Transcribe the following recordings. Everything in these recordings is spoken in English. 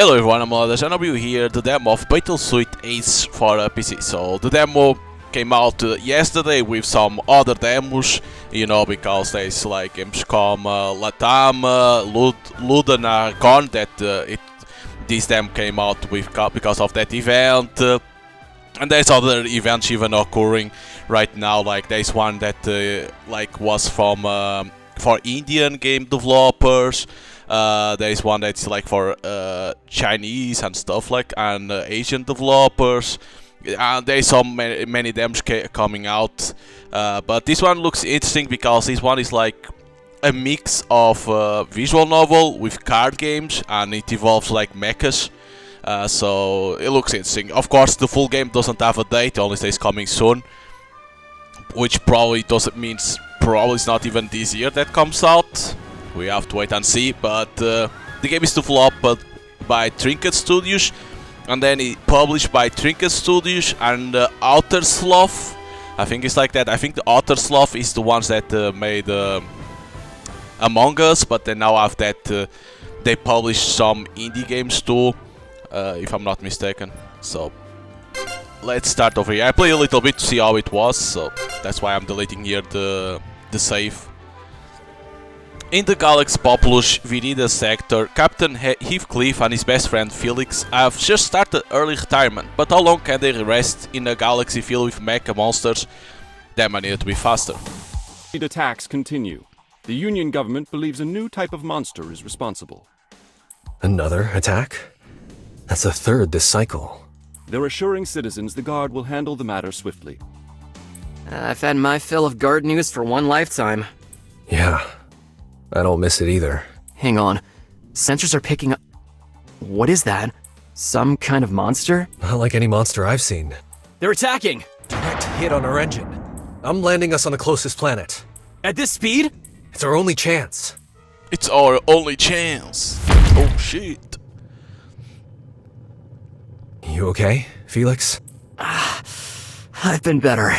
Hello everyone, I'm Lades and I'll be here, the demo of Battlesuit Ace for PC. So the demo came out yesterday with some other demos, you know, because there's like Gamescom Latam, Luden are gone, that this demo came out with because of that event. And there's other events even occurring right now, like there's one that like was from for Indian game developers. There is one that's like for Chinese and stuff like, and Asian developers. And there's so many demos coming out, but this one looks interesting because this one is like a mix of visual novel with card games, and it involves like mechas. So it looks interesting. Of course, the full game doesn't have a date; only says coming soon, which probably doesn't means probably it's not even this year that comes out. We have to wait and see, but the game is developed by Trinket Studios, and then it published by Trinket Studios and Outer Sloth. I think it's like that. I think the Outer Sloth is the ones that made Among Us, but then now after that they published some indie games too, if I'm not mistaken. So let's start over here. I played a little bit to see how it was, so that's why I'm deleting here the save. In the Galaxy Populous Virida sector, Captain Heathcliff and his best friend Felix have just started early retirement, but how long can they rest in a galaxy filled with mecha monsters? Them I need to be faster. The attacks continue. The Union government believes a new type of monster is responsible. Another attack? That's the third this cycle. They're assuring citizens the Guard will handle the matter swiftly. I've had my fill of Guard news for one lifetime. Yeah, I don't miss it either. Hang on. Sensors are picking up... What is that? Some kind of monster? Not like any monster I've seen. They're attacking! Direct hit on our engine. I'm landing us on the closest planet. At this speed? It's our only chance. It's our only chance. Oh shit. You okay, Felix? I've been better.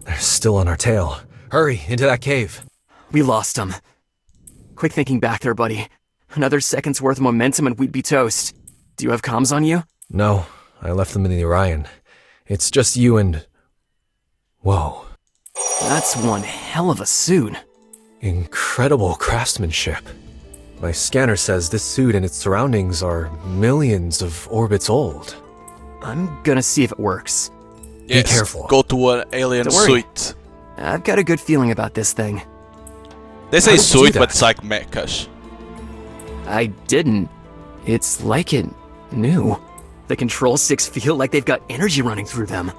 They're still on our tail. Hurry, into that cave. We lost them. Quick thinking back there, buddy. Another second's worth of momentum and we'd be toast. Do you have comms on you? No, I left them in the Orion. It's just you and... Whoa. That's one hell of a suit. Incredible craftsmanship. My scanner says this suit and its surroundings are millions of orbits old. I'm gonna see if it works. Yes, be careful. Go to an alien Don't worry. suite. I've got a good feeling about this thing. They say How did you do suite, that? but it's like mechas. I didn't. It's like it knew. The control sticks feel like they've got energy running through them.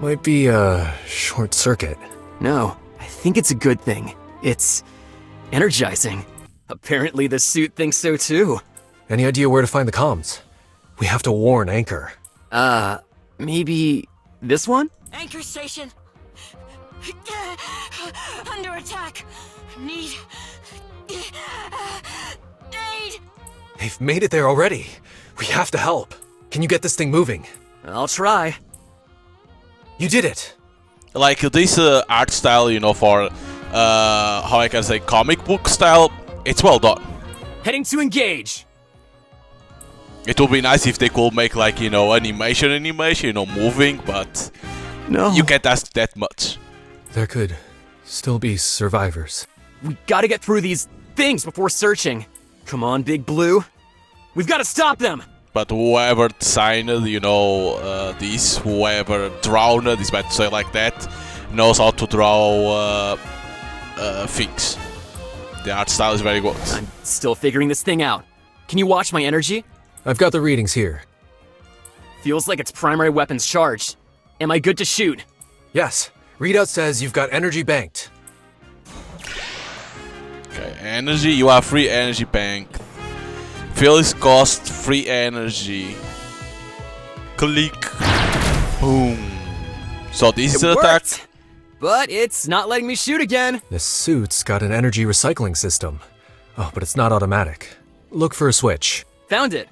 Might be a short circuit. No, I think it's a good thing. It's energizing. Apparently the suit thinks so too. Any idea where to find the comms? We have to warn Anchor. Maybe this one? Anchor station. Under attack. Need aid. They've made it there already. We have to help. Can you get this thing moving? I'll try. You did it. Like this art style, you know, for how I can say comic book style, it's well done. Heading to engage. It would be nice if they could make like, you know, animation, you know, moving, but No. you can't ask that much. There could still be survivors. We gotta get through these things before searching. Come on, Big Blue. We've gotta stop them. But whoever designed, you know, whoever drawn it, is bad to say like that, knows how to draw things. The art style is very good. I'm still figuring this thing out. Can you watch my energy? I've got the readings here. Feels like its primary weapon's charged. Am I good to shoot? Yes, readout says you've got energy banked. Okay, energy, you have free energy bank. Felix cost free energy. Click. Boom. So this is It the attack. worked, but it's not letting me shoot again. This suit's got an energy recycling system. Oh, but it's not automatic. Look for a switch. Found it.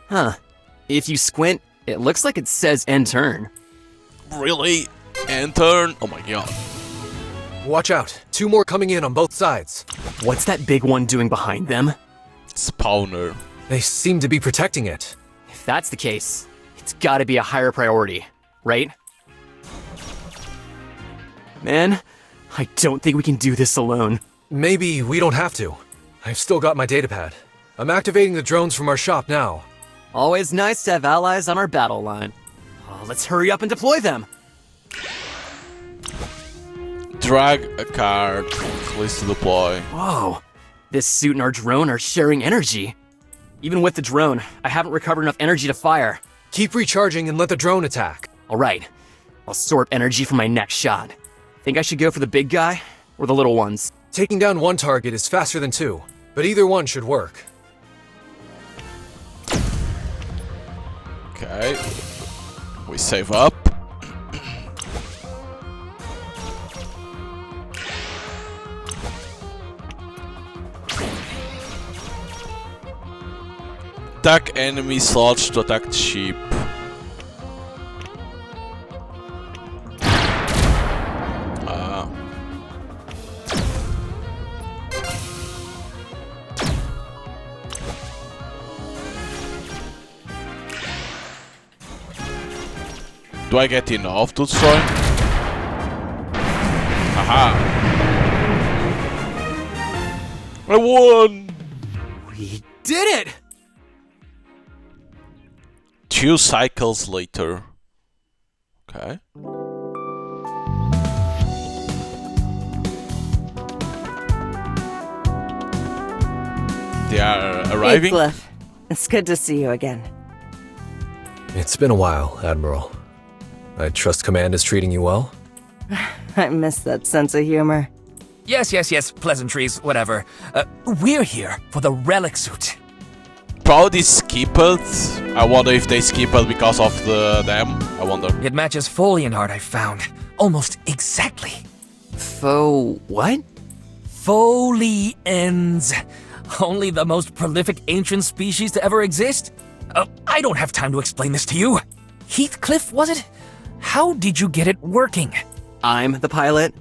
Huh. If you squint, it looks like it says end turn. Really? And turn? Oh my god. Watch out. 2 more coming in on both sides. What's that big one doing behind them? Spawner. They seem to be protecting it. If that's the case, it's gotta be a higher priority, right? Man, I don't think we can do this alone. Maybe we don't have to. I've still got my datapad. I'm activating the drones from our shop now. Always nice to have allies on our battle line. Oh, let's hurry up and deploy them. Drag a card. Please to deploy. Whoa, this suit and our drone are sharing energy. Even with the drone, I haven't recovered enough energy to fire. Keep recharging and let the drone attack. All right, I'll sort energy for my next shot. Think I should go for the big guy or the little ones? Taking down one target is faster than two, but either one should work. Okay. We save up. Attack enemy slots to attack sheep. Do I get enough to destroy? Aha! I won! We did it! 2 cycles later. Okay. They are arriving. Heathcliff, it's good to see you again. It's been a while, Admiral. I trust Command is treating you well? I miss that sense of humor. Yes, pleasantries, whatever. We're here for the relic suit. Probably skip it. I wonder if they skip it because of them. I wonder. It matches Folian art I found. Almost exactly. Faux what? Folians. Only the most prolific ancient species to ever exist? I don't have time to explain this to you. Heathcliff, was it? How did you get it working? I'm the pilot.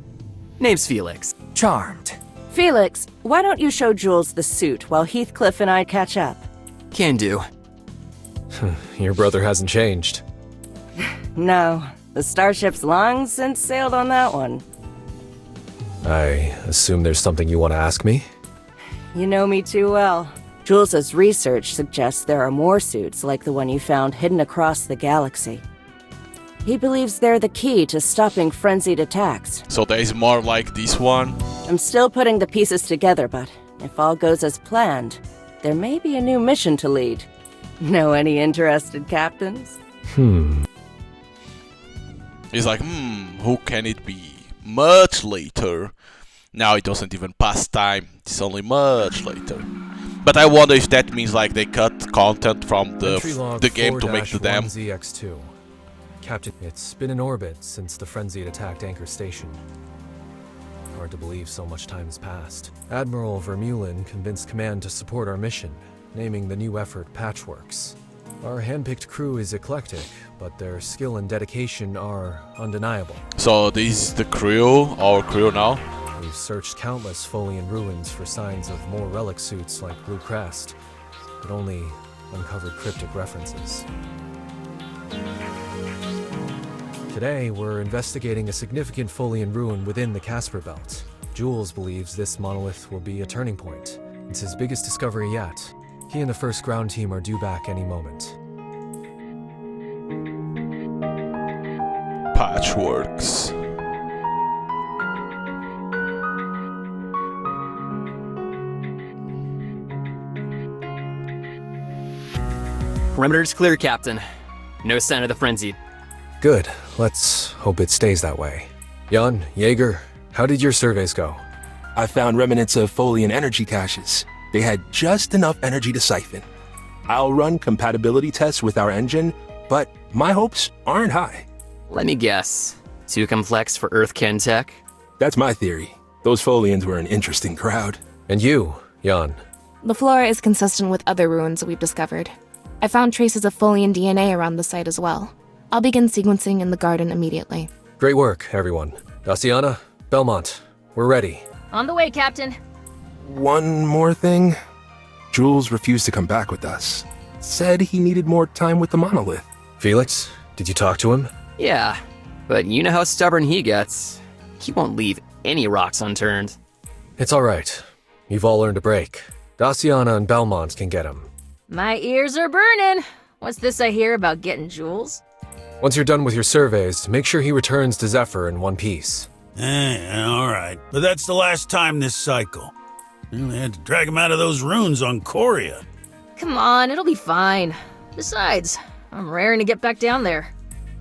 Name's Felix. Charmed. Felix, why don't you show Jules the suit while Heathcliff and I catch up? Can do. Your brother hasn't changed. No, the starship's long since sailed on that one. I assume there's something you want to ask me? You know me too well. Jules's research suggests there are more suits like the one you found hidden across the galaxy. He believes they're the key to stopping frenzied attacks. So there is more like this one. I'm still putting the pieces together, but if all goes as planned, there may be a new mission to lead. Know any interested captains? He's like, who can it be? Much later. Now it doesn't even pass time. It's only much later. But I wonder if that means like they cut content from the game to make the dam. ZX2. Captain, it's been in orbit since the frenzy attacked Anchor Station. Hard to believe so much time has passed. Admiral Vermeulen convinced Command to support our mission, naming the new effort Patchworks. Our handpicked crew is eclectic, but their skill and dedication are undeniable. So this is the crew, our crew now. We've searched countless Folian ruins for signs of more relic suits like Blue Crest, but only uncovered cryptic references. Today, we're investigating a significant Folian ruin within the Casper Belt. Jules believes this monolith will be a turning point. It's his biggest discovery yet. He and the first ground team are due back any moment. Patchworks. Perimeter's clear, Captain. No sign of the frenzied. Good. Let's hope it stays that way. Jan, Jaeger, how did your surveys go? I found remnants of Folian energy caches. They had just enough energy to siphon. I'll run compatibility tests with our engine, but my hopes aren't high. Let me guess. Too complex for Earth-kin tech? That's my theory. Those Folians were an interesting crowd. And you, Jan? The flora is consistent with other ruins we've discovered. I found traces of Folian DNA around the site as well. I'll begin sequencing in the garden immediately. Great work, everyone. Daciana, Belmont, we're ready. On the way, Captain. One more thing. Jules refused to come back with us. Said he needed more time with the monolith. Felix, did you talk to him? Yeah, but you know how stubborn he gets. He won't leave any rocks unturned. It's alright. You've all earned a break. Daciana and Belmont can get him. My ears are burning. What's this I hear about getting Jules? Once you're done with your surveys, make sure he returns to Zephyr in one piece. Alright. But that's the last time this cycle. They had to drag him out of those ruins on Coria. Come on, it'll be fine. Besides, I'm raring to get back down there.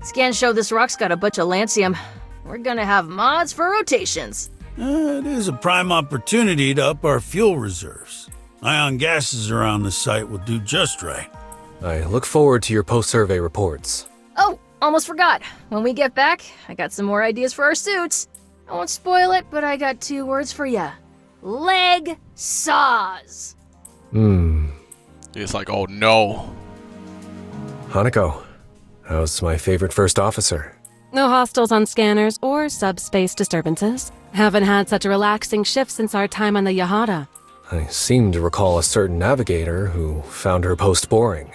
Scans show this rock's got a bunch of lancium. We're gonna have mods for rotations. It is a prime opportunity to up our fuel reserves. Ion gases around the site will do just right. I look forward to your post-survey reports. Oh, almost forgot. When we get back, I got some more ideas for our suits. I won't spoil it, but I got 2 words for ya. Leg saws. He's like, oh no. Hanako, how's my favorite first officer? No hostiles on scanners or subspace disturbances. Haven't had such a relaxing shift since our time on the Yahada. I seem to recall a certain navigator who found her post boring.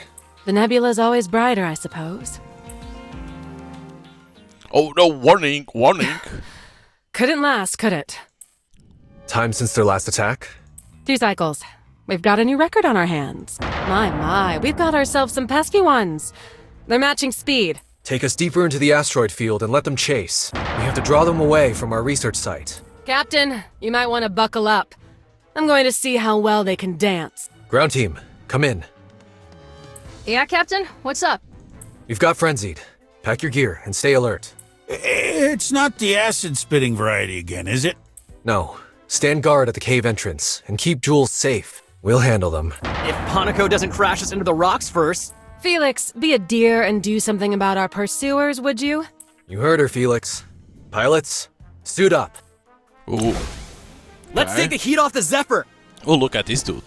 The nebula's always brighter, I suppose. Oh no, warning, warning. Couldn't last, could it? Time since their last attack? 2 cycles. We've got a new record on our hands. My, we've got ourselves some pesky ones. They're matching speed. Take us deeper into the asteroid field and let them chase. We have to draw them away from our research site. Captain, you might want to buckle up. I'm going to see how well they can dance. Ground team, come in. Yeah, Captain? What's up? We've got frenzied. Pack your gear and stay alert. It's not the acid-spitting variety again, is it? No. Stand guard at the cave entrance and keep Jules safe. We'll handle them. If Hanako doesn't crash us into the rocks first. Felix, be a dear and do something about our pursuers, would you? You heard her, Felix. Pilots, suit up. Ooh. Let's take the heat off the Zephyr. Oh, look at this dude.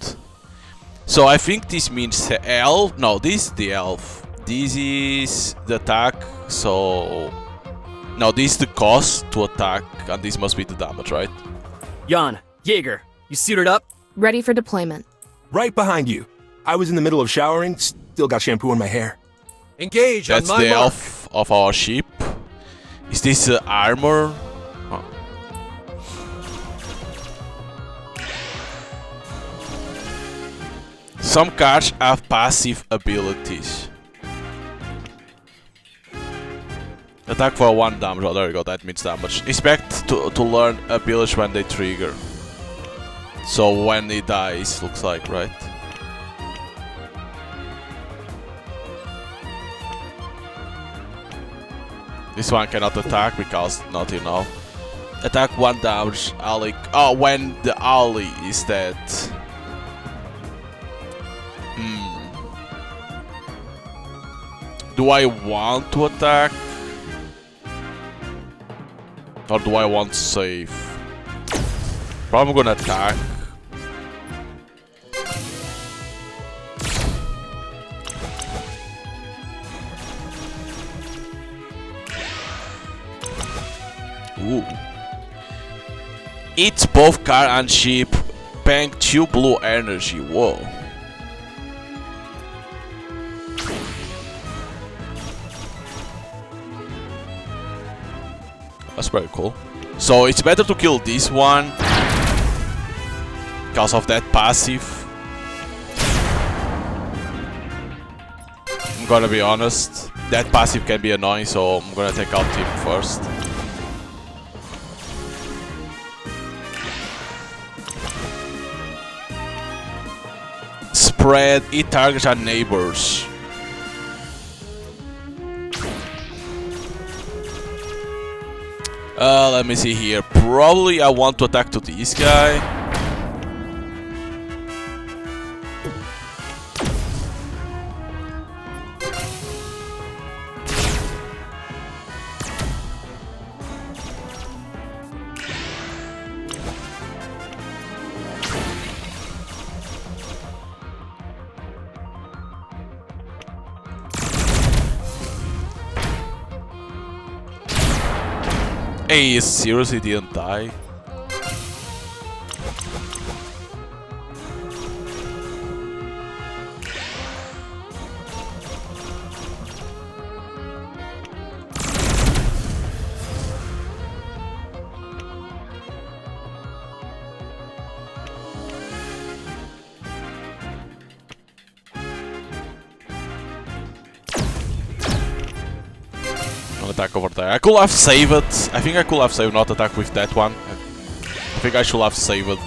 So I think this means the elf. No, this is the elf. This is the attack. So no, this is the cost to attack, and this must be the damage, right? Jan, Jaeger, you suited up? Ready for deployment. Right behind you. I was in the middle of showering, still got shampoo in my hair. Engage. That's on my the mark. elf of our ship. Is this armor? Huh. Some cards have passive abilities. Attack for 1 damage. Oh, there you go. That means damage. Expect to learn abilities when they trigger. So when he dies, looks like, right? This one cannot attack because not enough. Attack 1 damage. Ally. Oh, when the ally is dead. Do I want to attack? Or do I want to save? Probably gonna attack. Ooh. Eats both car and ship. Paying 2 blue energy. Whoa. That's very cool. So it's better to kill this one because of that passive. I'm gonna be honest. That passive can be annoying, so I'm gonna take out him first. Spread. It targets our neighbors. Let me see here. Probably I want to attack to this guy. Hey, he seriously didn't die? attack over there. I could have saved it. I think I could have saved not attack with that one. I think I should have saved it.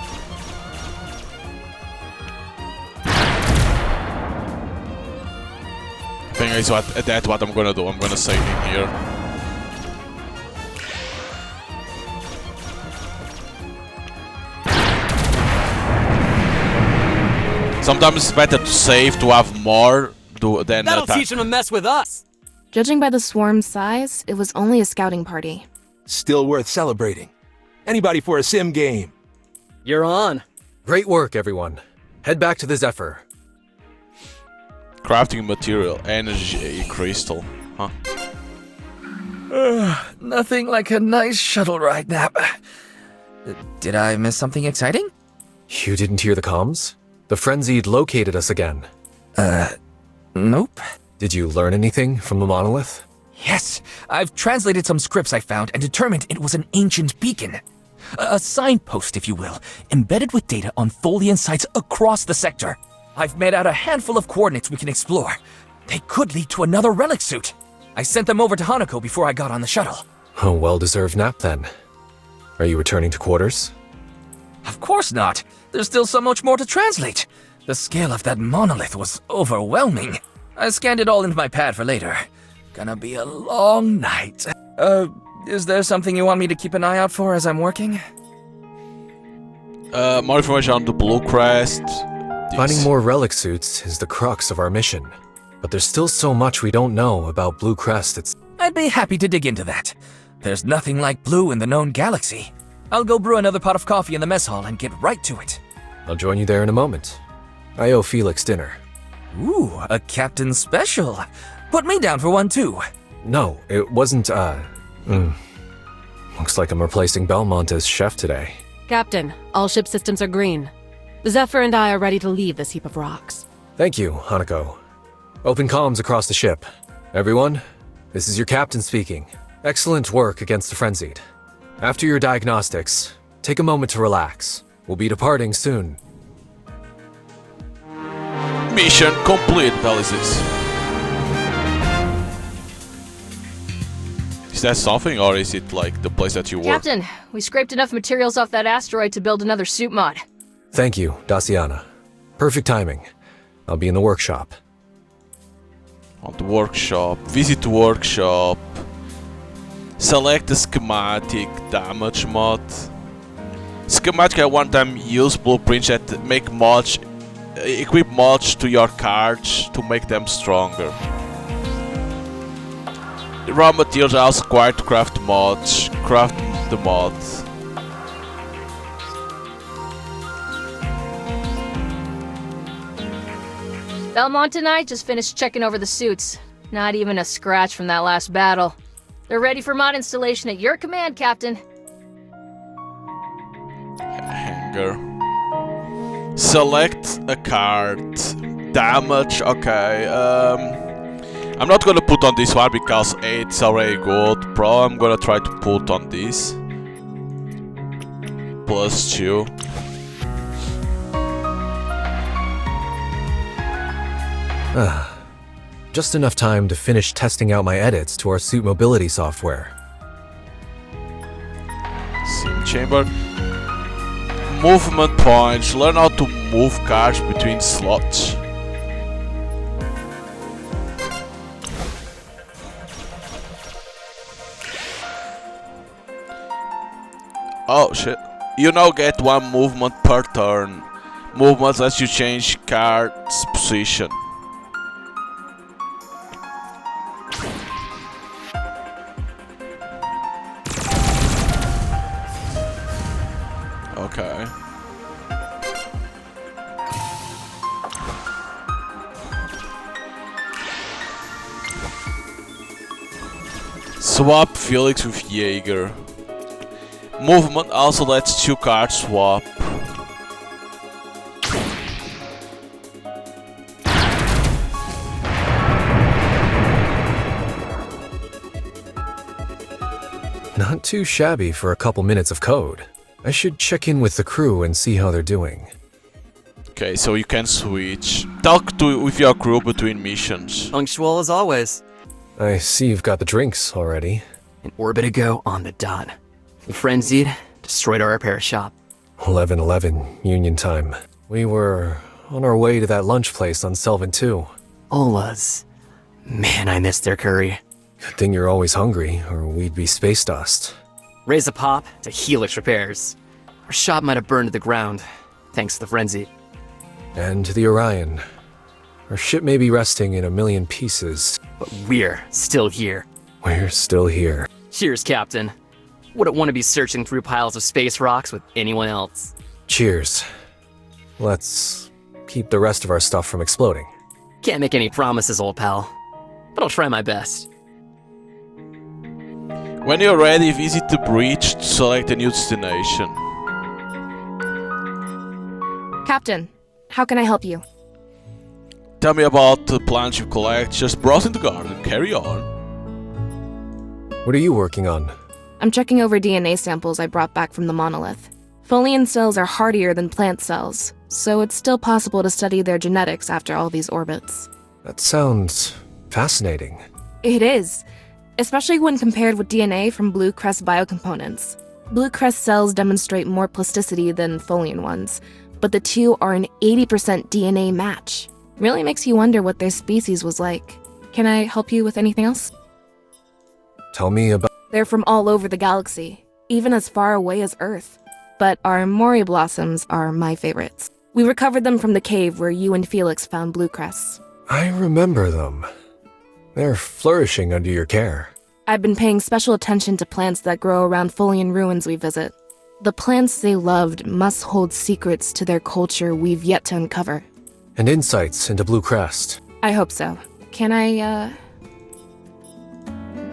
I think that's what I'm gonna do. I'm gonna save him here. Sometimes it's better to save to have more than That'll attack. teach him to mess with us! Judging by the swarm's size, it was only a scouting party. Still worth celebrating. Anybody for a sim game? You're on. Great work, everyone. Head back to the Zephyr. Crafting material, energy crystal. Huh. Nothing like a nice shuttle ride nap. Did I miss something exciting? You didn't hear the comms? The Frenzied located us again. Nope. Did you learn anything from the monolith? Yes, I've translated some scripts I found and determined it was an ancient beacon. A signpost, if you will, embedded with data on Tholian sites across the sector. I've made out a handful of coordinates we can explore. They could lead to another relic suit. I sent them over to Hanako before I got on the shuttle. A well-deserved nap, then. Are you returning to quarters? Of course not. There's still so much more to translate. The scale of that monolith was overwhelming. I scanned it all into my pad for later. Gonna be a long night. Is there something you want me to keep an eye out for as I'm working? More information on the Blue Crest. Finding more relic suits is the crux of our mission. But there's still so much we don't know about Blue Crest. I'd be happy to dig into that. There's nothing like blue in the known galaxy. I'll go brew another pot of coffee in the mess hall and get right to it. I'll join you there in a moment. I owe Felix dinner. Ooh, a captain special. Put me down for one too. No, it wasn't, Looks like I'm replacing Belmont as chef today. Captain, all ship systems are green. The Zephyr and I are ready to leave this heap of rocks. Thank you, Hanako. Open comms across the ship. Everyone, this is your captain speaking. Excellent work against the Frenzied. After your diagnostics, take a moment to relax. We'll be departing soon. Mission complete, Belisis. Is that something, or is it like the place that you work? Captain, we scraped enough materials off that asteroid to build another suit mod. Thank you, Daciana. Perfect timing. I'll be in the workshop. On the workshop. Visit the workshop. Select the schematic damage mod. Schematic at one time use blueprints that make mods, equip mods to your cards to make them stronger. The raw materials are also required to craft mods. Craft the mods. Belmont and I just finished checking over the suits. Not even a scratch from that last battle. They're ready for mod installation at your command, Captain. Hanger. Select a card. Damage, okay. I'm not gonna put on this one because it's already good. Probably I'm gonna try to put on this. +2. Just enough time to finish testing out my edits to our suit mobility software. Sim chamber. Movement points. Learn how to move cards between slots. Oh shit. You now get one movement per turn. Movement lets you change card's position. Okay. Swap Felix with Jaeger. Movement also lets 2 cards swap. Not too shabby for a couple minutes of code. I should check in with the crew and see how they're doing. Okay, so you can switch. Talk with your crew between missions. Punctual as always. I see you've got the drinks already. An orbit ago on the dot. The Frenzied destroyed our repair shop. 11:11 Union time. We were on our way to that lunch place on Selvin 2. Ola's. Man, I miss their curry. Good thing you're always hungry, or we'd be space dust. Raise a pop to Helix repairs. Our shop might have burned to the ground, thanks to the Frenzy. And to the Orion. Our ship may be resting in a million pieces, but we're still here. We're still here. Cheers, Captain. Wouldn't want to be searching through piles of space rocks with anyone else. Cheers. Let's keep the rest of our stuff from exploding. Can't make any promises, old pal, but I'll try my best. When you're ready, visit the breach to select a new destination. Captain, how can I help you? Tell me about the plants you collect. Just browse in the garden. Carry on. What are you working on? I'm checking over DNA samples I brought back from the monolith. Folian cells are hardier than plant cells, so it's still possible to study their genetics after all these orbits. That sounds fascinating. It is, especially when compared with DNA from Blue Crest biocomponents. Blue Crest cells demonstrate more plasticity than Folian ones, but the two are an 80% DNA match. Really makes you wonder what their species was like. Can I help you with anything else? Tell me about... They're from all over the galaxy, even as far away as Earth. But our Mori blossoms are my favorites. We recovered them from the cave where you and Felix found Blue Crests. I remember them. They're flourishing under your care. I've been paying special attention to plants that grow around Folian ruins we visit. The plants they loved must hold secrets to their culture we've yet to uncover. And insights into Blue Crest. I hope so. Can I,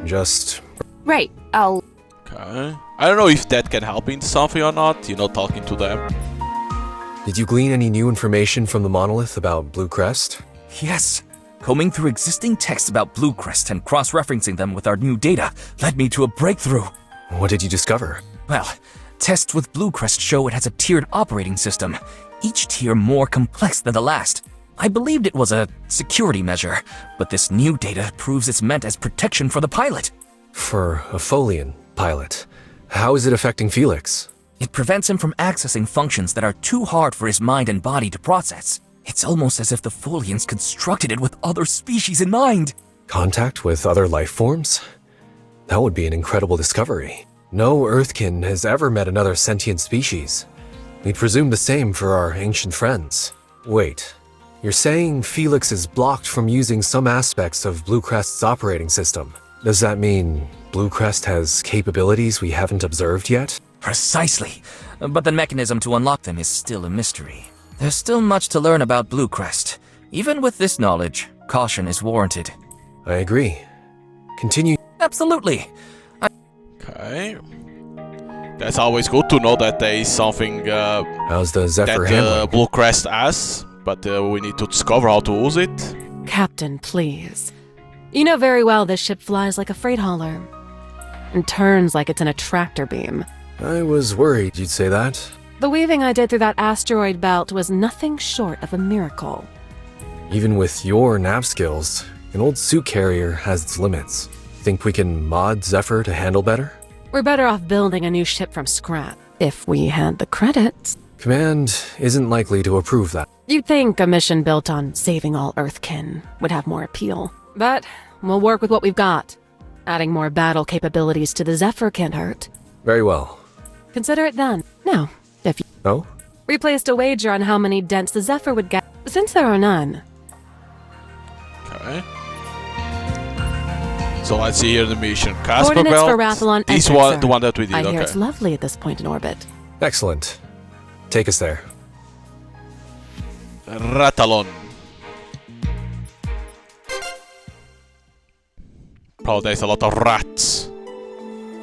Just... Right, I'll... Okay. I don't know if that can help in something or not, talking to them. Did you glean any new information from the monolith about Blue Crest? Yes. Combing through existing texts about Blue Crest and cross-referencing them with our new data led me to a breakthrough. What did you discover? Well, tests with Blue Crest show it has a tiered operating system, each tier more complex than the last. I believed it was a security measure, but this new data proves it's meant as protection for the pilot. For a Folian pilot, how is it affecting Felix? It prevents him from accessing functions that are too hard for his mind and body to process. It's almost as if the Folians constructed it with other species in mind. Contact with other life forms? That would be an incredible discovery. No Earthkin has ever met another sentient species. We'd presume the same for our ancient friends. Wait, you're saying Felix is blocked from using some aspects of Blue Crest's operating system. Does that mean Blue Crest has capabilities we haven't observed yet? Precisely, but the mechanism to unlock them is still a mystery. There's still much to learn about Blue Crest. Even with this knowledge, caution is warranted. I agree. Continue. Absolutely. Okay. That's always good to know that there is something How's the Zephyr that handling? Blue Crest has, but we need to discover how to use it. Captain, please. You know very well this ship flies like a freight hauler and turns like it's in a tractor beam. I was worried you'd say that. The weaving I did through that asteroid belt was nothing short of a miracle. Even with your nav skills, an old suit carrier has its limits. Think we can mod Zephyr to handle better? We're better off building a new ship from scratch, if we had the credits. Command isn't likely to approve that. You'd think a mission built on saving all Earthkin would have more appeal. But we'll work with what we've got. Adding more battle capabilities to the Zephyr can't hurt. Very well. Consider it done. Now, if you... Oh? We placed a wager on how many dents the Zephyr would get, since there are none. Okay. So let's see here the mission. Casper Coordinates belt. for Rathlon This entered, one, sir. the one that we did. I hear Okay. it's lovely at this point in orbit. Excellent. Take us there. Rathlon. Probably there's a lot of rats.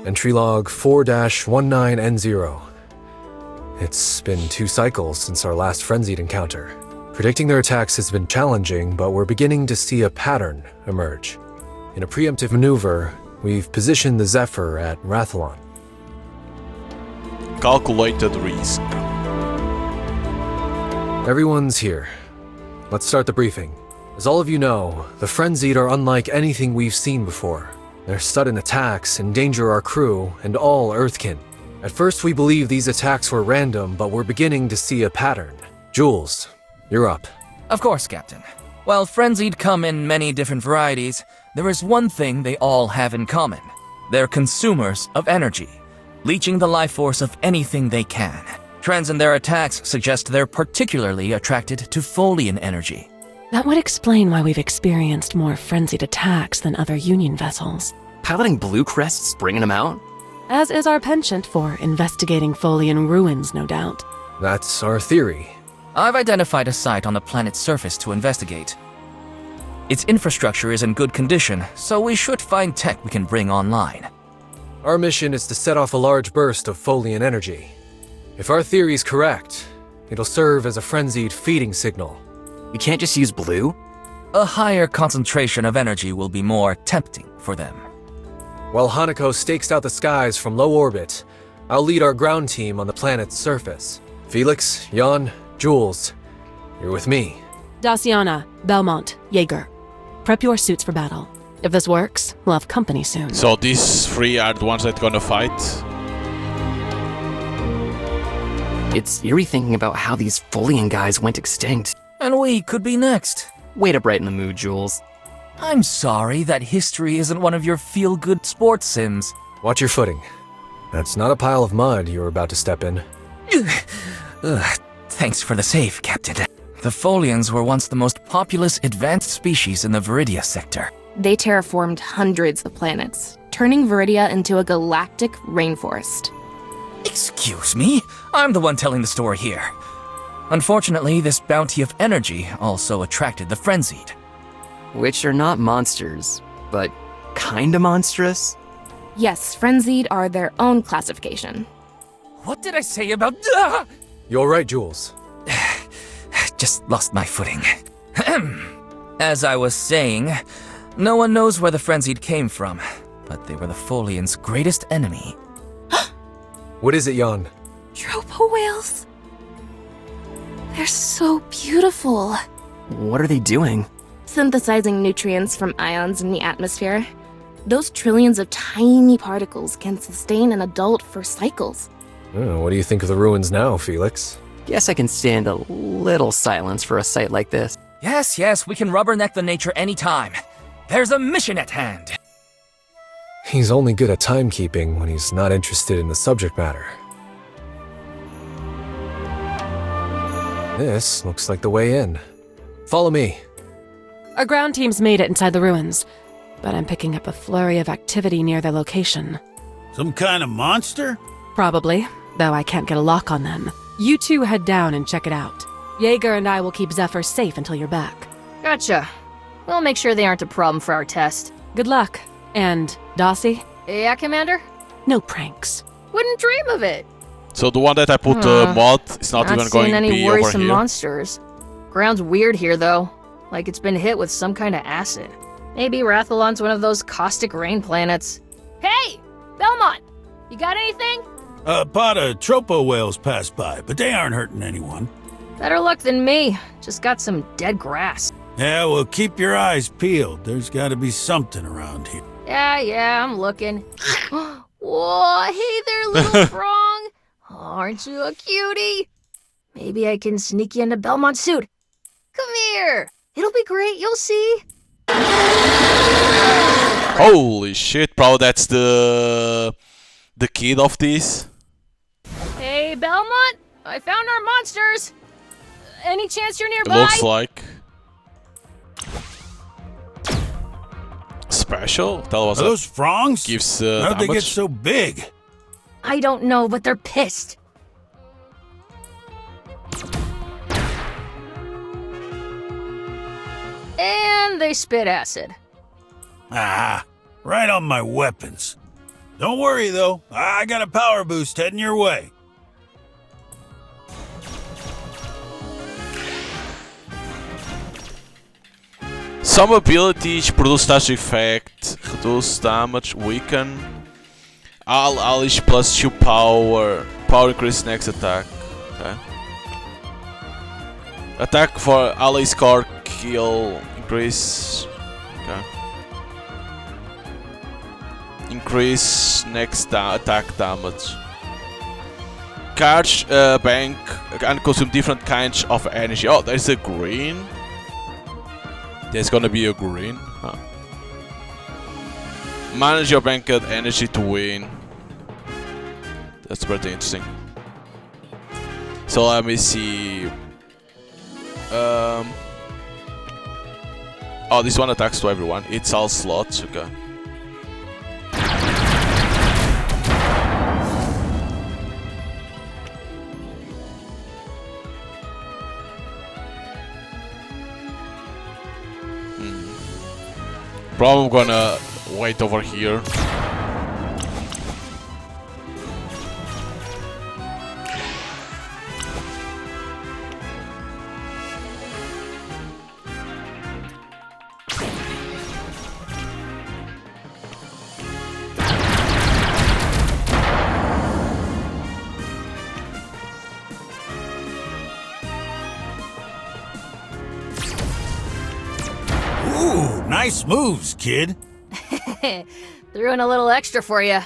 Entry log 4-19N0. It's been 2 cycles since our last frenzied encounter. Predicting their attacks has been challenging, but we're beginning to see a pattern emerge. In a preemptive maneuver, we've positioned the Zephyr at Rathlon. Calculated risk. Everyone's here. Let's start the briefing. As all of you know, the Frenzied are unlike anything we've seen before. Their sudden attacks endanger our crew and all Earthkin. At first we believed these attacks were random, but we're beginning to see a pattern. Jules, you're up. Of course, Captain. While frenzied come in many different varieties, there is one thing they all have in common. They're consumers of energy, leeching the life force of anything they can. Trends in their attacks suggest they're particularly attracted to Folian energy. That would explain why we've experienced more frenzied attacks than other Union vessels. Piloting Blue Crests bringing them out? As is our penchant for investigating Folian ruins, no doubt. That's our theory. I've identified a site on the planet's surface to investigate. Its infrastructure is in good condition, so we should find tech we can bring online. Our mission is to set off a large burst of Folian energy. If our theory's correct, it'll serve as a frenzied feeding signal. We can't just use blue? A higher concentration of energy will be more tempting for them. While Hanako stakes out the skies from low orbit, I'll lead our ground team on the planet's surface. Felix, Jan, Jules, you're with me. Daciana, Belmont, Jaeger. Prep your suits for battle. If this works, we'll have company soon. So these three are the ones that gonna fight. It's eerie thinking about how these Folian guys went extinct. And we could be next. Way to brighten the mood, Jules. I'm sorry that history isn't one of your feel-good sports sims. Watch your footing. That's not a pile of mud you're about to step in. Thanks for the save, Captain. The Folians were once the most populous advanced species in the Viridia sector. They terraformed hundreds of planets, turning Viridia into a galactic rainforest. Excuse me? I'm the one telling the story here. Unfortunately, this bounty of energy also attracted the frenzied. Which are not monsters, but kinda monstrous? Yes, frenzied are their own classification. What did I say about... You all right, Jules? Just lost my footing. As I was saying, no one knows where the frenzied came from, but they were the Folians' greatest enemy. What is it, Jan? Tropo whales. They're so beautiful. What are they doing? Synthesizing nutrients from ions in the atmosphere. Those trillions of tiny particles can sustain an adult for cycles. Oh, what do you think of the ruins now, Felix? Guess I can stand a little silence for a sight like this. Yes, we can rubberneck the nature anytime. There's a mission at hand. He's only good at timekeeping when he's not interested in the subject matter. This looks like the way in. Follow me. Our ground team's made it inside the ruins, but I'm picking up a flurry of activity near their location. Some kind of monster? Probably, though I can't get a lock on them. You two head down and check it out. Jaeger and I will keep Zephyr safe until you're back. Gotcha. We'll make sure they aren't a problem for our test. Good luck. And, Dossie? Yeah, Commander? No pranks. Wouldn't dream of it. So the one that I put mod is not even going to any be over worrisome here. monsters. Ground's weird here, though. Like it's been hit with some kind of acid. Maybe Rathalon's one of those caustic rain planets. Hey! Belmont! You got anything? A pod of tropo whales passed by, but they aren't hurting anyone. Better luck than me. Just got some dead grass. Yeah, well, keep your eyes peeled. There's gotta be something around here. Yeah, I'm looking. Whoa, hey there, little frog. Aren't you a cutie? Maybe I can sneak you into Belmont's suit. Come here. It'll be great, you'll see. Holy shit, bro, that's the kid of this. Hey, Belmont, I found our monsters. Any chance you're It nearby? looks like special. Tell us Are those frongs? Gives How'd they damage. get so big? I don't know, but they're pissed. And they spit acid. Ah, right on my weapons. Don't worry, though. I got a power boost heading your way. Some abilities produce status effect, reduce damage, weaken. All allies plus 2 power. Power increase next attack. Okay. Attack for ally score, kill increase. Okay. Increase next attack damage. Charge bank and consume different kinds of energy. Oh, there's a green. There's gonna be a green. Huh. Manage your bank energy to win. That's pretty interesting. So let me see. Oh, this one attacks to everyone. It's all slots. Okay. Probably gonna wait over here. Ooh, nice moves, kid. Threw in a little extra for you.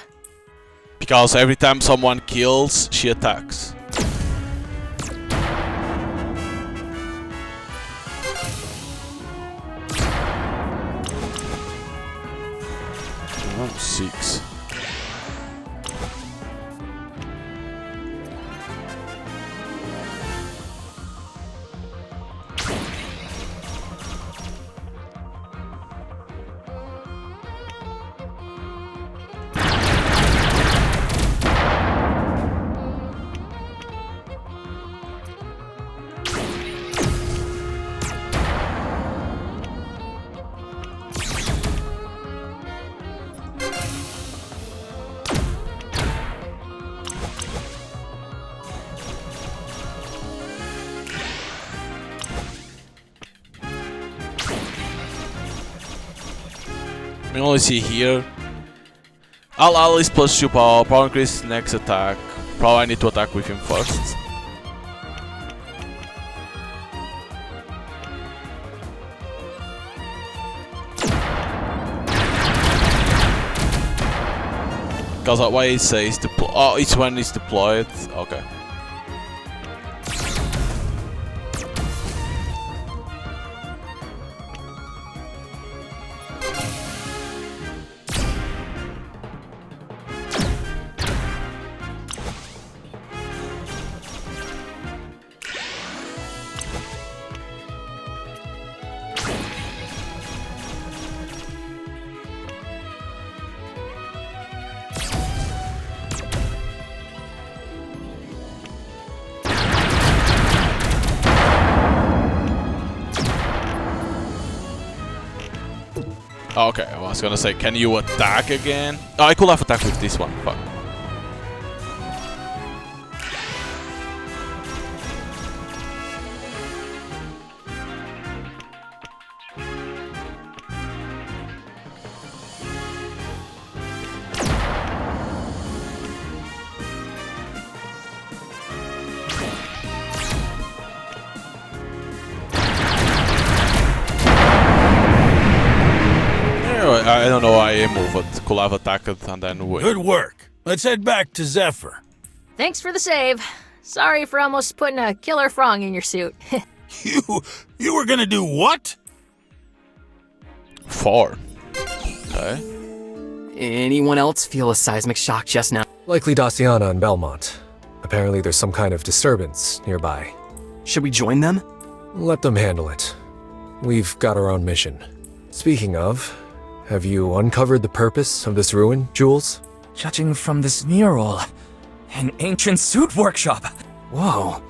Because every time someone kills, she attacks. Oh, 6. We only see here. I'll always plus 2 power. Power increase next attack. Probably I need to attack with him first. Because why it says deploy. Oh, it's when it's deployed. Okay. Okay, I was gonna say, can you attack again? Oh, I could have attacked with this one. Fuck. I don't know why I moved. Could have attacked and then wait. Good work. Let's head back to Zephyr. Thanks for the save. Sorry for almost putting a killer frog in your suit. You were gonna do what? 4. Okay. Anyone else feel a seismic shock just now? Likely Daciana and Belmont. Apparently there's some kind of disturbance nearby. Should we join them? Let them handle it. We've got our own mission. Speaking of, have you uncovered the purpose of this ruin, Jules? Judging from this mural, an ancient suit workshop. Whoa.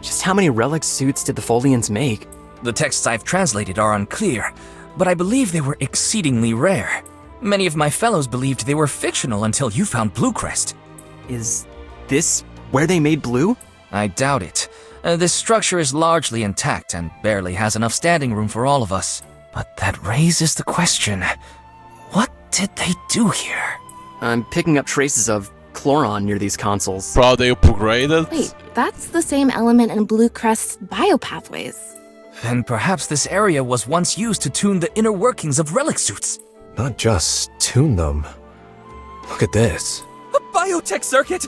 Just how many relic suits did the Folians make? The texts I've translated are unclear, but I believe they were exceedingly rare. Many of my fellows believed they were fictional until you found Bluecrest. Is this where they made Blue? I doubt it. This structure is largely intact and barely has enough standing room for all of us. But that raises the question, what did they do here? I'm picking up traces of chloron near these consoles. Probably upgraded. Wait, that's the same element in Bluecrest's biopathways. Then perhaps this area was once used to tune the inner workings of relic suits. Not just tune them. Look at this. A biotech circuit!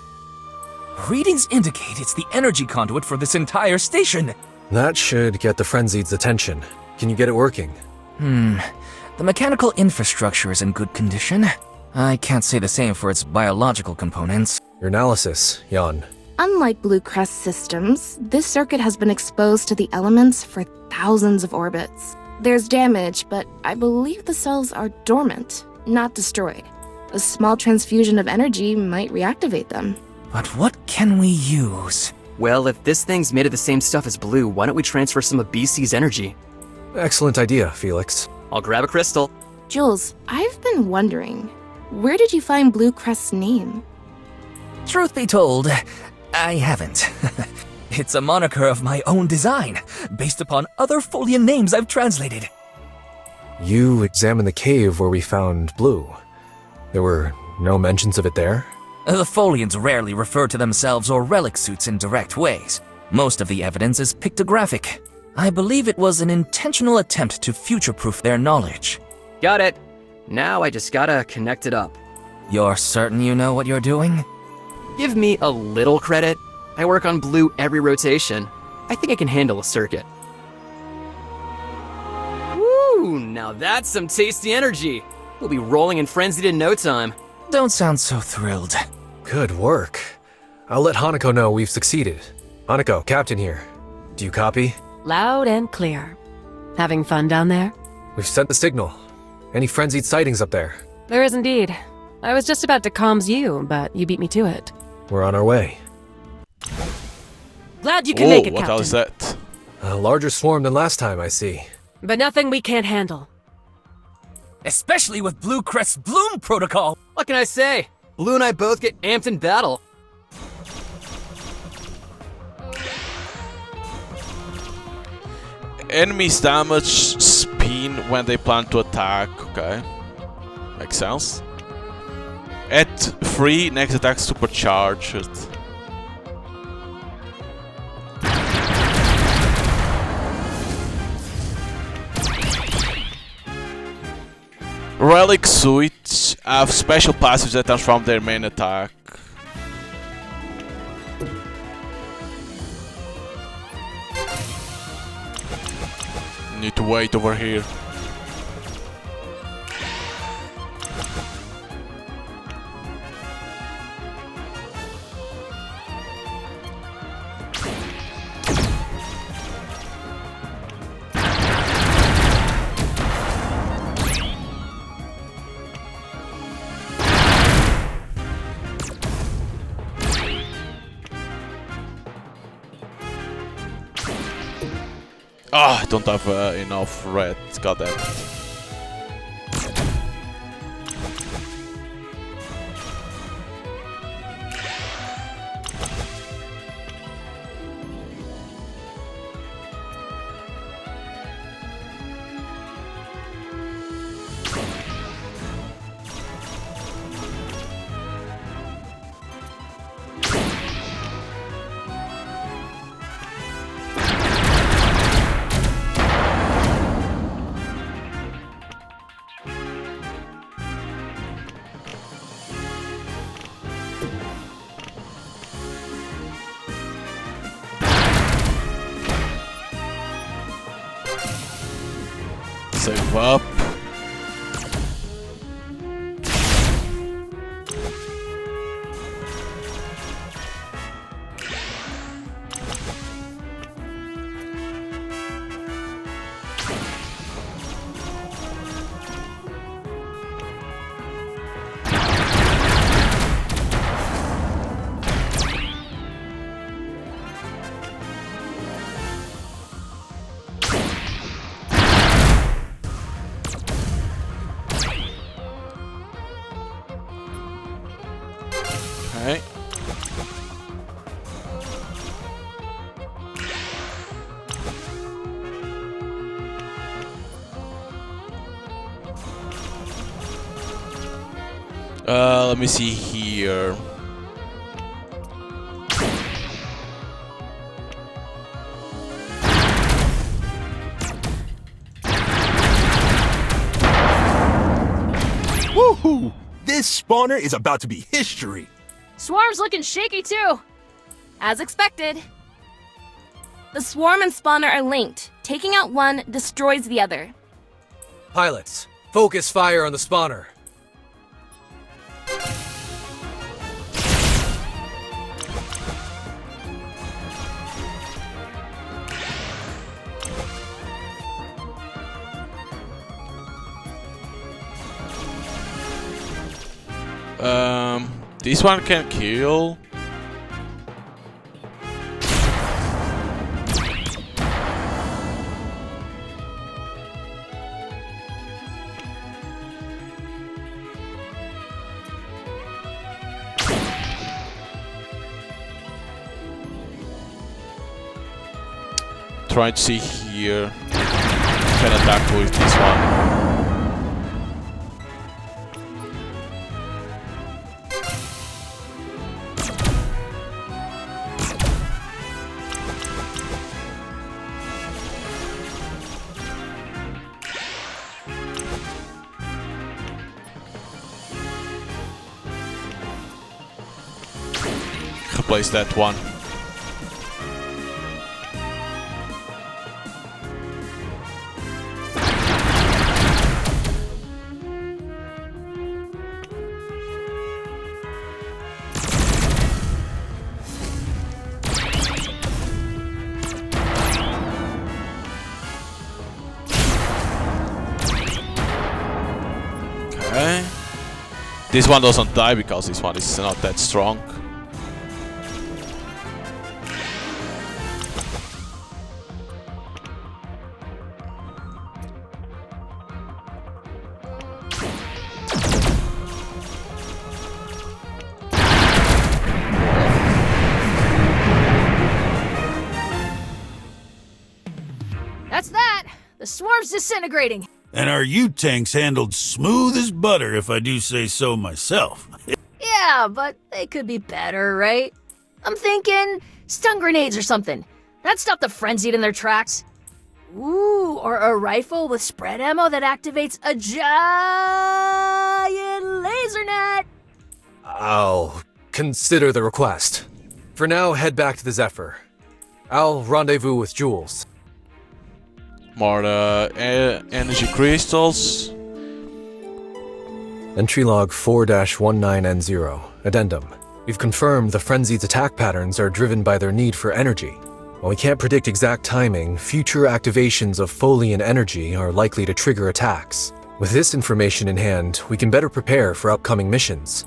Readings indicate it's the energy conduit for this entire station. That should get the Frenzied's attention. Can you get it working? The mechanical infrastructure is in good condition. I can't say the same for its biological components. Your analysis, Jan. Unlike Blue Crest systems, this circuit has been exposed to the elements for thousands of orbits. There's damage, but I believe the cells are dormant, not destroyed. A small transfusion of energy might reactivate them. But what can we use? Well, if this thing's made of the same stuff as Blue, why don't we transfer some of BC's energy? Excellent idea, Felix. I'll grab a crystal. Jules, I've been wondering, where did you find Blue Crest's name? Truth be told, I haven't. It's a moniker of my own design, based upon other Folian names I've translated. You examined the cave where we found Blue. There were no mentions of it there? The Folians rarely refer to themselves or relic suits in direct ways. Most of the evidence is pictographic. I believe it was an intentional attempt to future-proof their knowledge. Got it. Now I just gotta connect it up. You're certain you know what you're doing? Give me a little credit. I work on Blue every rotation. I think I can handle a circuit. Woo! Now that's some tasty energy. We'll be rolling in Frenzied in no time. Don't sound so thrilled. Good work. I'll let Hanako know we've succeeded. Hanako, Captain here. Do you copy? Loud and clear. Having fun down there? We've sent the signal. Any Frenzied sightings up there? There is indeed. I was just about to comms you, but you beat me to it. We're on our way. Glad you can make it, what Captain. else is that? A larger swarm than last time, I see. But nothing we can't handle. Especially with Blue Crest's Bloom Protocol! What can I say? Blue and I both get amped in battle. Enemies damage spin when they plan to attack. Okay. Makes sense. At 3, next attack supercharged. Relic suits have special passives that transform their main attack. Need to wait over here. Ah, I don't have enough reds, goddamn. Save up. Okay. Let me see here. Woohoo! This spawner is about to be history. Swarm's looking shaky too. As expected. The swarm and spawner are linked. Taking out one destroys the other. Pilots, focus fire on the spawner. This one can kill. Trying to see here. Can attack with this one. Replace that one. Okay. This one doesn't die because this one is not that strong. That's that. The swarm's disintegrating. And our U-tanks handled smooth as butter, if I do say so myself. Yeah, but they could be better, right? I'm thinking stun grenades or something. That'd stop the frenzied in their tracks. Ooh, or a rifle with spread ammo that activates a giant laser net. I'll consider the request. For now, head back to the Zephyr. I'll rendezvous with Jules. More energy crystals. Entry log 4-19N0. Addendum. We've confirmed the Frenzied's attack patterns are driven by their need for energy. While we can't predict exact timing, future activations of Folian energy are likely to trigger attacks. With this information in hand, we can better prepare for upcoming missions.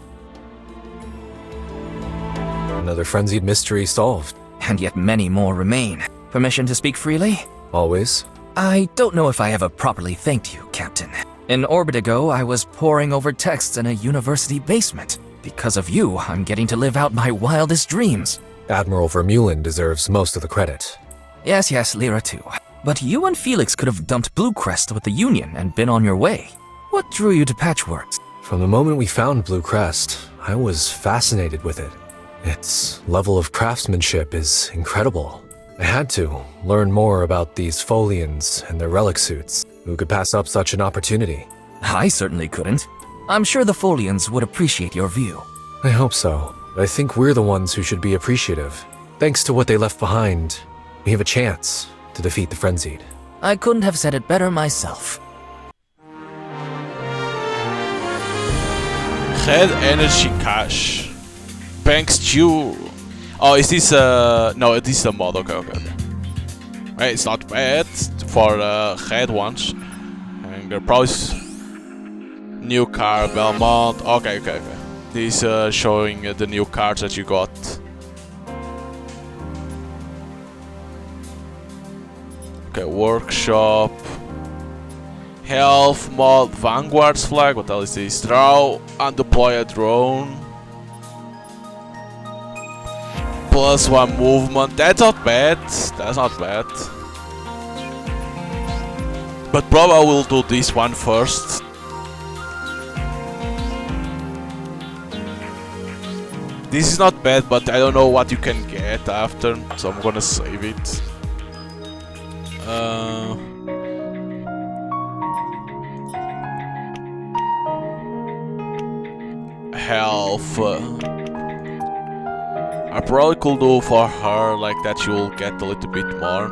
Another Frenzied mystery solved. And yet many more remain. Permission to speak freely? Always. I don't know if I ever properly thanked you, Captain. An orbit ago, I was poring over texts in a university basement. Because of you, I'm getting to live out my wildest dreams. Admiral Vermeulen deserves most of the credit. Yes, Lyra too. But you and Felix could have dumped Blue Crest with the Union and been on your way. What drew you to Patchworks? From the moment we found Blue Crest, I was fascinated with it. Its level of craftsmanship is incredible. I had to learn more about these Folians and their relic suits. Who could pass up such an opportunity? I certainly couldn't. I'm sure the Folians would appreciate your view. I hope so. I think we're the ones who should be appreciative. Thanks to what they left behind, we have a chance to defeat the Frenzied. I couldn't have said it better myself. Head energy cache. Banks Stew. Oh, is this no, this is a mod. Okay. Hey, it's not bad for head ones. And they're probably new car, Belmont. Okay. This showing the new cards that you got. Okay, workshop. Health mod, Vanguard's flag. What else is this? Draw and deploy a drone. +1 movement. That's not bad. But probably I will do this one first. This is not bad, but I don't know what you can get after, so I'm gonna save it. herself. I probably could do for her like that you'll get a little bit more.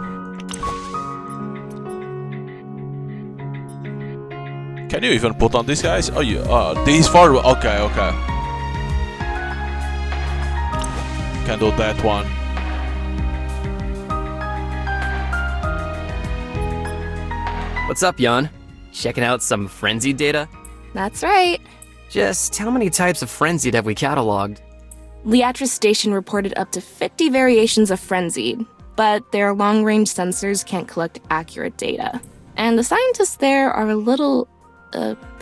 Can you even put on these guys? Oh, you. These far. Okay, okay. Can do that one. What's up, Jan? Checking out some frenzied data? That's right. Just how many types of frenzied have we cataloged? Liatris Station reported up to 50 variations of frenzied, but their long-range sensors can't collect accurate data. And the scientists there are a little,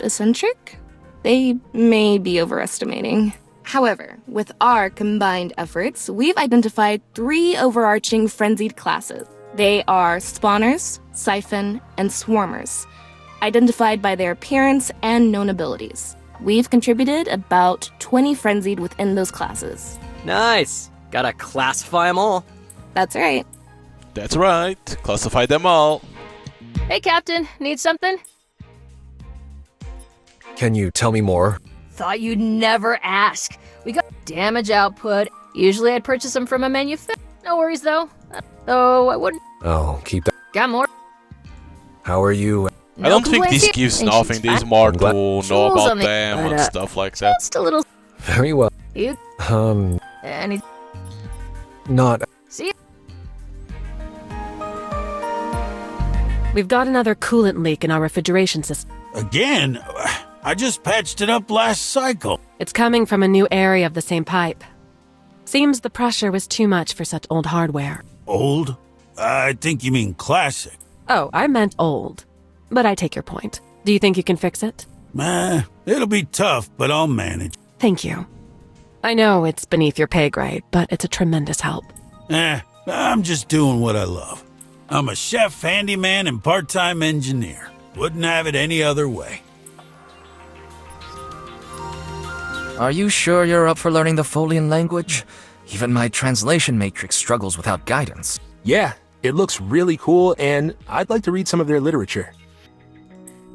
eccentric? They may be overestimating. However, with our combined efforts, we've identified 3 overarching frenzied classes. They are spawners, siphon, and swarmers, identified by their appearance and known abilities. We've contributed about 20 frenzied within those classes. Nice! Gotta classify them all. That's right. That's right. Classify them all. Hey, Captain, need something? Can you tell me more? Thought you'd never ask. We got damage output. Usually I'd purchase them from a manufacturer. No worries, though. Though I wouldn't. Oh, keep that. Got more. How are you? I don't think this gives nothing. This is more to know about them and stuff like that. Just a little. Very well. You. Any. Not. See. We've got another coolant leak in our refrigeration system. Again? I just patched it up last cycle. It's coming from a new area of the same pipe. Seems the pressure was too much for such old hardware. Old? I think you mean classic. Oh, I meant old. But I take your point. Do you think you can fix it? It'll be tough, but I'll manage. Thank you. I know it's beneath your pay grade, but it's a tremendous help. I'm just doing what I love. I'm a chef, handyman, and part-time engineer. Wouldn't have it any other way. Are you sure you're up for learning the Folian language? Even my translation matrix struggles without guidance. Yeah, it looks really cool, and I'd like to read some of their literature.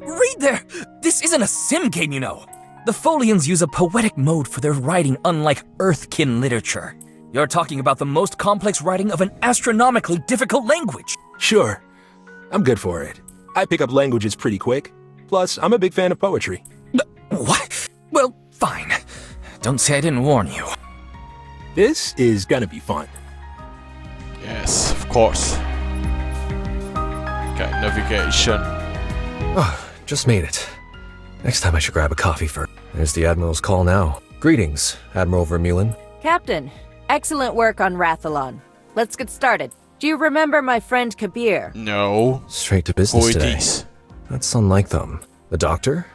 Read there! This isn't a sim game, you know. The Folians use a poetic mode for their writing, unlike Earthkin literature. You're talking about the most complex writing of an astronomically difficult language. Sure. I'm good for it. I pick up languages pretty quick. Plus, I'm a big fan of poetry. What? Well, fine. Don't say I didn't warn you. This is gonna be fun. Yes, of course. Okay, navigation. Oh, just made it. Next time I should grab a coffee first. There's the Admiral's call now. Greetings, Admiral Vermeulen. Captain, excellent work on Rathalon. Let's get started. Do you remember my friend Kabir? No. Straight to business Who today. it is? That's unlike them. The doctor?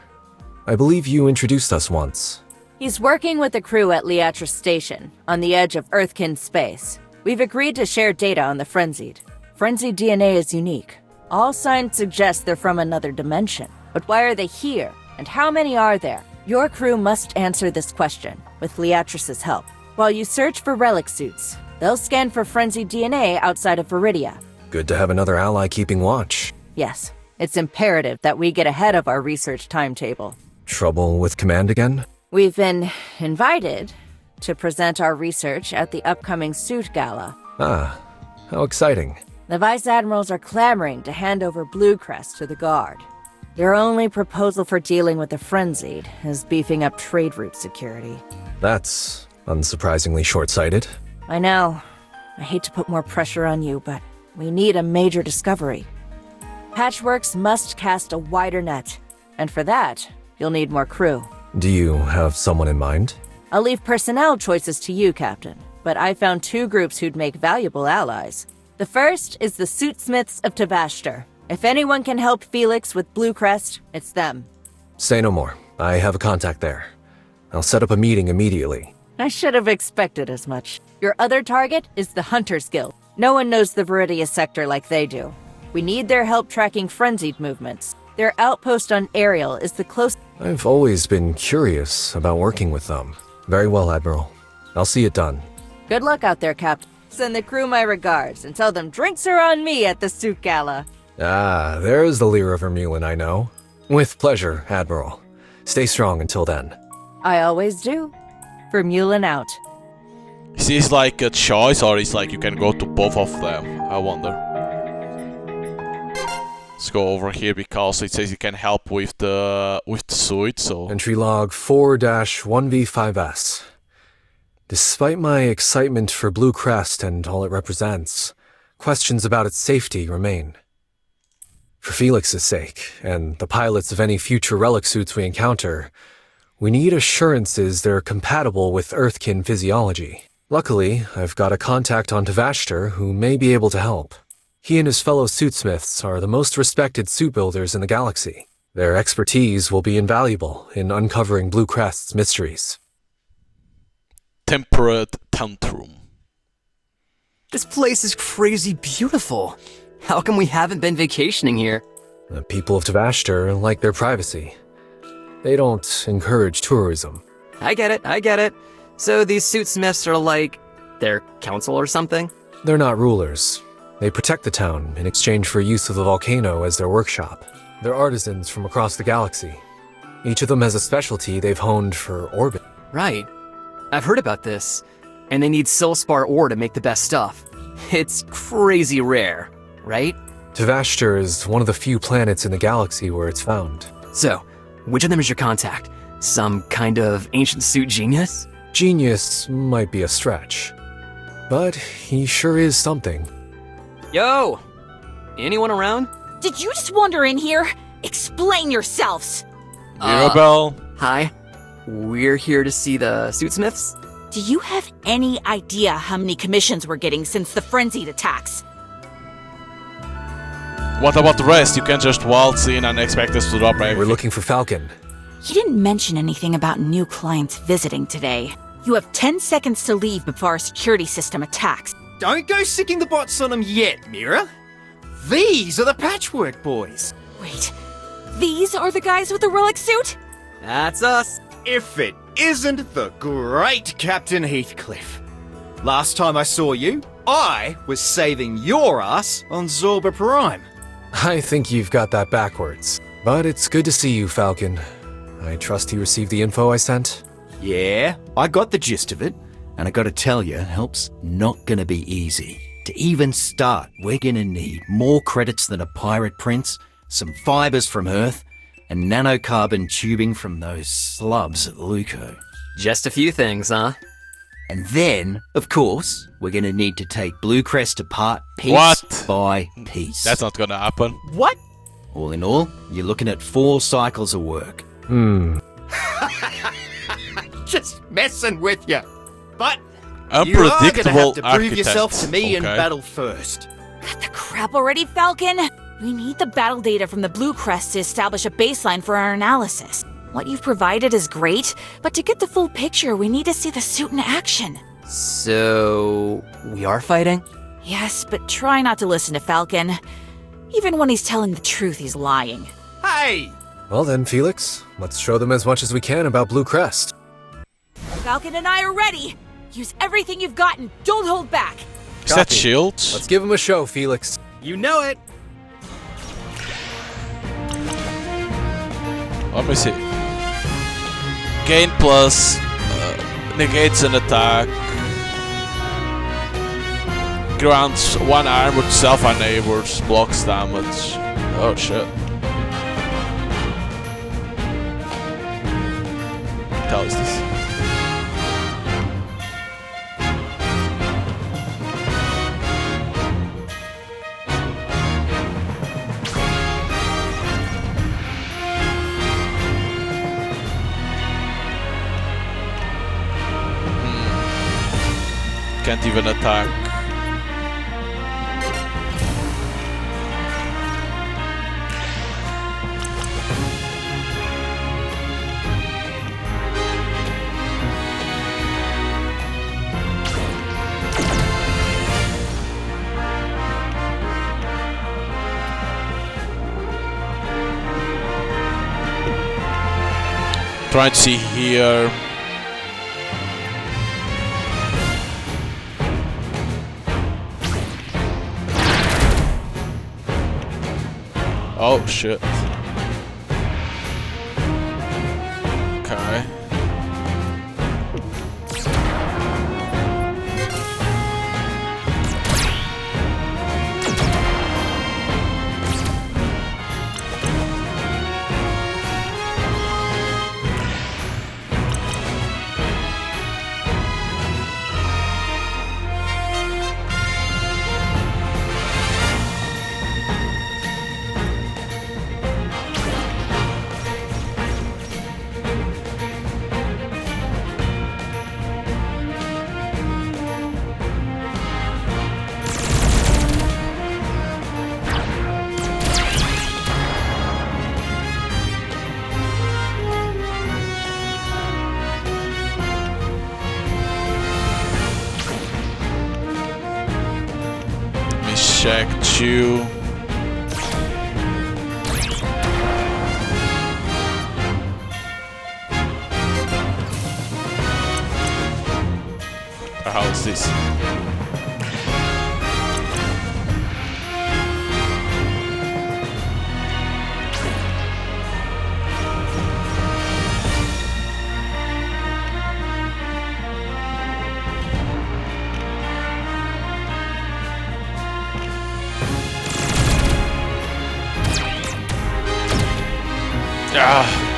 I believe you introduced us once. He's working with the crew at Liatris Station, on the edge of Earthkin space. We've agreed to share data on the Frenzied. Frenzied DNA is unique. All signs suggest they're from another dimension. But why are they here? And how many are there? Your crew must answer this question, with Liatris' help. While you search for relic suits, they'll scan for Frenzied DNA outside of Viridia. Good to have another ally keeping watch. Yes, it's imperative that we get ahead of our research timetable. Trouble with command again? We've been invited to present our research at the upcoming Suit Gala. Ah, how exciting. The Vice Admirals are clamoring to hand over Bluecrest to the Guard. Their only proposal for dealing with the Frenzied is beefing up trade route security. That's unsurprisingly short-sighted. I know. I hate to put more pressure on you, but we need a major discovery. Patchworks must cast a wider net, and for that, you'll need more crew. Do you have someone in mind? I'll leave personnel choices to you, Captain, but I found 2 groups who'd make valuable allies. The first is the Suitsmiths of Tavashter. If anyone can help Felix with Bluecrest, it's them. Say no more. I have a contact there. I'll set up a meeting immediately. I should have expected as much. Your other target is the Hunters Guild. No one knows the Viridia sector like they do. We need their help tracking frenzied movements. Their outpost on Ariel is the closest. I've always been curious about working with them. Very well, Admiral. I'll see it done. Good luck out there, Captain. Send the crew my regards and tell them drinks are on me at the Suit Gala. Ah, there's the Lyra Vermeulen I know. With pleasure, Admiral. Stay strong until then. I always do. Vermeulen out. Is this like a choice, or is like you can go to both of them? I wonder. Let's go over here because it says you can help with the suit. So Entry log 4-1V5S. Despite my excitement for Blue Crest and all it represents, questions about its safety remain. For Felix's sake, and the pilots of any future relic suits we encounter, we need assurances they're compatible with Earthkin physiology. Luckily, I've got a contact on Tavashter who may be able to help. He and his fellow suitsmiths are the most respected suit builders in the galaxy. Their expertise will be invaluable in uncovering Blue Crest's mysteries. Temperate Tantrum. This place is crazy beautiful. How come we haven't been vacationing here? The people of Tavashter like their privacy. They don't encourage tourism. I get it. So these suitsmiths are like their council or something? They're not rulers. They protect the town in exchange for use of the volcano as their workshop. They're artisans from across the galaxy. Each of them has a specialty they've honed for orbit. Right. I've heard about this. And they need Silspar ore to make the best stuff. It's crazy rare, right? Tavashter is one of the few planets in the galaxy where it's found. So, which of them is your contact? Some kind of ancient suit genius? Genius might be a stretch. But he sure is something. Yo! Anyone around? Did you just wander in here? Explain yourselves! Mirabelle? Hi. We're here to see the suitsmiths? Do you have any idea how many commissions we're getting since the frenzied attacks? What about the rest? You can just waltz in and expect us to drop everything. We're looking for Falcon. You didn't mention anything about new clients visiting today. You have 10 seconds to leave before our security system attacks. Don't go sicking the bots on them yet, Mira. These are the Patchwork Boys. Wait, these are the guys with the relic suit? That's us. If it isn't the great Captain Heathcliff. Last time I saw you, I was saving your ass on Zorba Prime. I think you've got that backwards. But it's good to see you, Falcon. I trust you received the info I sent? Yeah, I got the gist of it. And I gotta tell you, help's not gonna be easy. To even start, we're gonna need more credits than a pirate prince, some fibers from Earth, and nanocarbon tubing from those slubs at Luco. Just a few things, huh? And then, of course, we're gonna need to take Blue Crest apart piece What? by piece. That's not gonna happen. What? All in all, you're looking at 4 cycles of work. Just messing with you. But you are gonna have to prove yourself to me in battle first. Got the crap already, Falcon? We need the battle data from the Blue Crest to establish a baseline for our analysis. What you've provided is great, but to get the full picture, we need to see the suit in action. So, we are fighting? Yes, but try not to listen to Falcon. Even when he's telling the truth, he's lying. Hey! Well then, Felix, let's show them as much as we can about Blue Crest. Falcon and I are ready! Use everything you've got and don't hold back! Is that shields? Let's give him a show, Felix. You know it! Let me see. Gain plus negates an attack. Grants 1 armor self and neighbors, blocks damage. Oh shit. What the hell is this? Can't even attack. Trying to see here. Oh shit. Okay. check 2. How is this?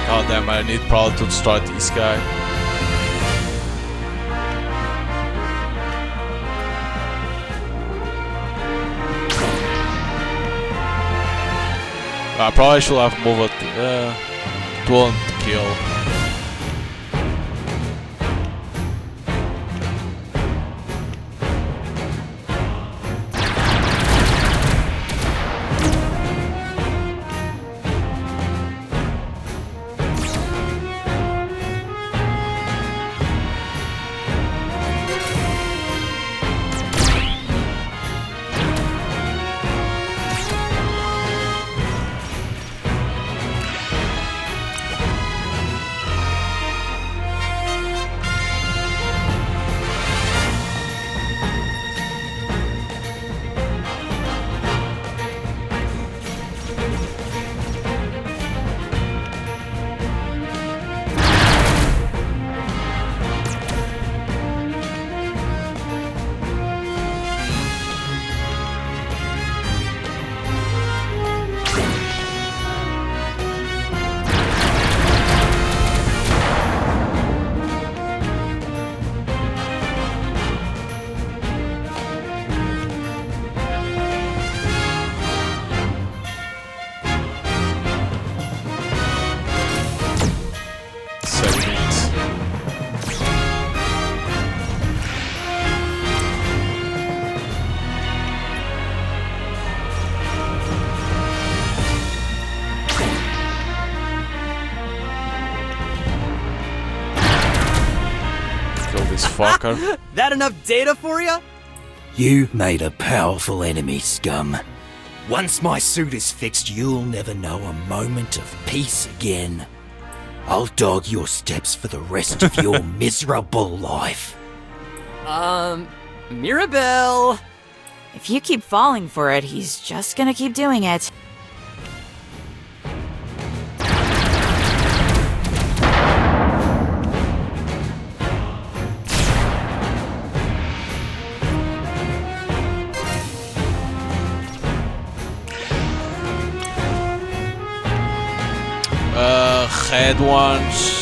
God damn, I need probably to destroy this guy. I probably should have moved don't kill. Fucker. That enough data for you? You made a powerful enemy, scum. Once my suit is fixed, you'll never know a moment of peace again. I'll dog your steps for the rest of your miserable life. Mirabelle! If you keep falling for it, he's just gonna keep doing it. Head ones.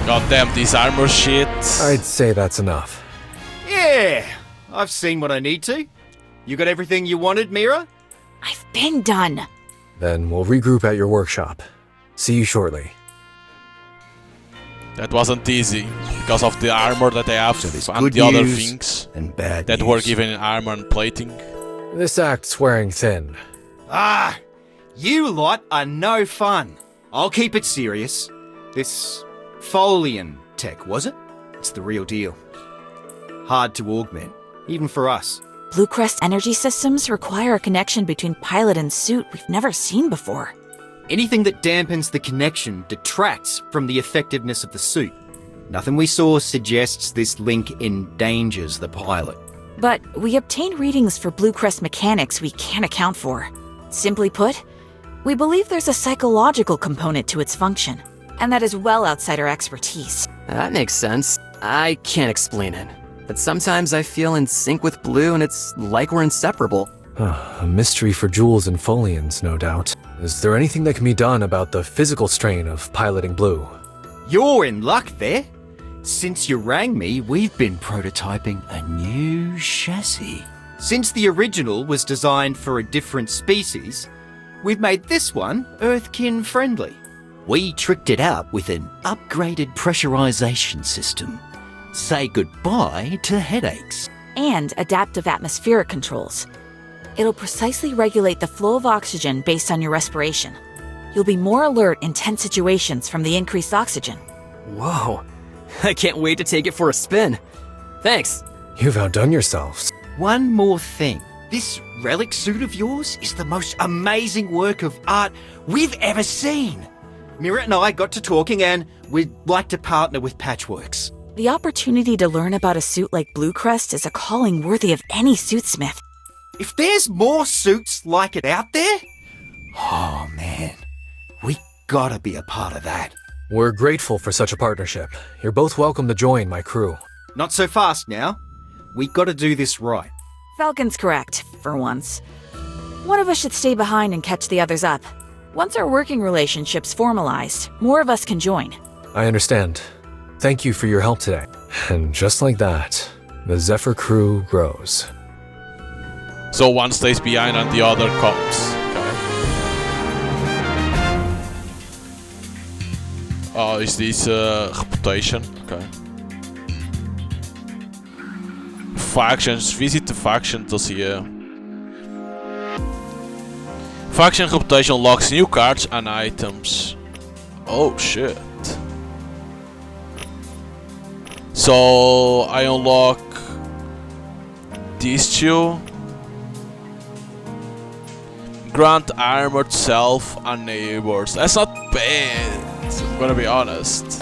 God damn, this armor shit. I'd say that's enough. Yeah, I've seen what I need to. You got everything you wanted, Mira? I've been done. Then we'll regroup at your workshop. See you shortly. That wasn't easy, because of the armor that I have there's and good the other news things and bad that news. were given in armor and plating. This act's wearing thin. Ah, you lot are no fun. I'll keep it serious. This Folian tech, was it? It's the real deal. Hard to augment, even for us. Bluecrest energy systems require a connection between pilot and suit we've never seen before. Anything that dampens the connection detracts from the effectiveness of the suit. Nothing we saw suggests this link endangers the pilot. But we obtain readings for Bluecrest mechanics we can't account for. Simply put, we believe there's a psychological component to its function, and that is well outside our expertise. That makes sense. I can't explain it, but sometimes I feel in sync with Blue and it's like we're inseparable. A mystery for Jules and Folians, no doubt. Is there anything that can be done about the physical strain of piloting Blue? You're in luck there. Since you rang me, we've been prototyping a new chassis. Since the original was designed for a different species, we've made this one Earthkin friendly. We tricked it out with an upgraded pressurization system. Say goodbye to headaches. And adaptive atmospheric controls. It'll precisely regulate the flow of oxygen based on your respiration. You'll be more alert in tense situations from the increased oxygen. Whoa. I can't wait to take it for a spin. Thanks. You've outdone yourselves. One more thing. This relic suit of yours is the most amazing work of art we've ever seen. Mira and I got to talking and we'd like to partner with Patchworks. The opportunity to learn about a suit like Bluecrest is a calling worthy of any suitsmith. If there's more suits like it out there, oh man, we gotta be a part of that. We're grateful for such a partnership. You're both welcome to join my crew. Not so fast now. We gotta do this right. Falcon's correct, for once. One of us should stay behind and catch the others up. Once our working relationship's formalized, more of us can join. I understand. Thank you for your help today. And just like that, the Zephyr crew grows. So one stays behind and the other comes. Okay. Oh, is this reputation? Okay. Factions. Visit the faction to see. Faction reputation unlocks new cards and items. Oh shit. So I unlock these two. Grant armored self and neighbors. That's not bad, I'm gonna be honest.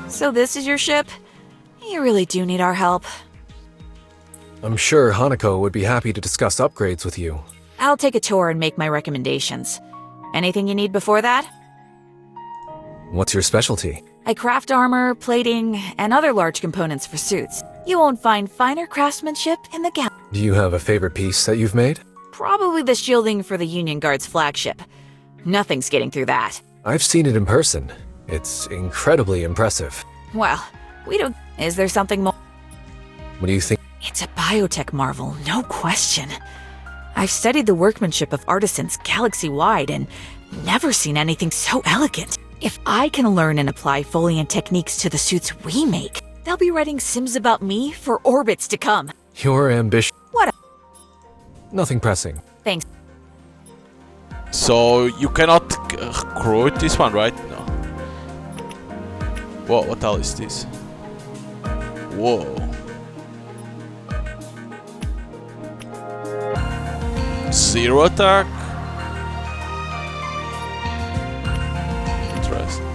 So this is your ship? You really do need our help. I'm sure Hanako would be happy to discuss upgrades with you. I'll take a tour and make my recommendations. Anything you need before that? What's your specialty? I craft armor, plating, and other large components for suits. You won't find finer craftsmanship in the galaxy. Do you have a favorite piece that you've made? Probably the shielding for the Union Guard's flagship. Nothing's getting through that. I've seen it in person. It's incredibly impressive. Well, we don't... Is there something more? What do you think? It's a biotech marvel, no question. I've studied the workmanship of artisans galaxy-wide and never seen anything so elegant. If I can learn and apply Folian techniques to the suits we make, they'll be writing sims about me for orbits to come. Your ambition... What? Nothing pressing. Thanks. So you cannot create this one, right? No. Whoa, what the hell is this? Whoa. Zero attack? Interesting.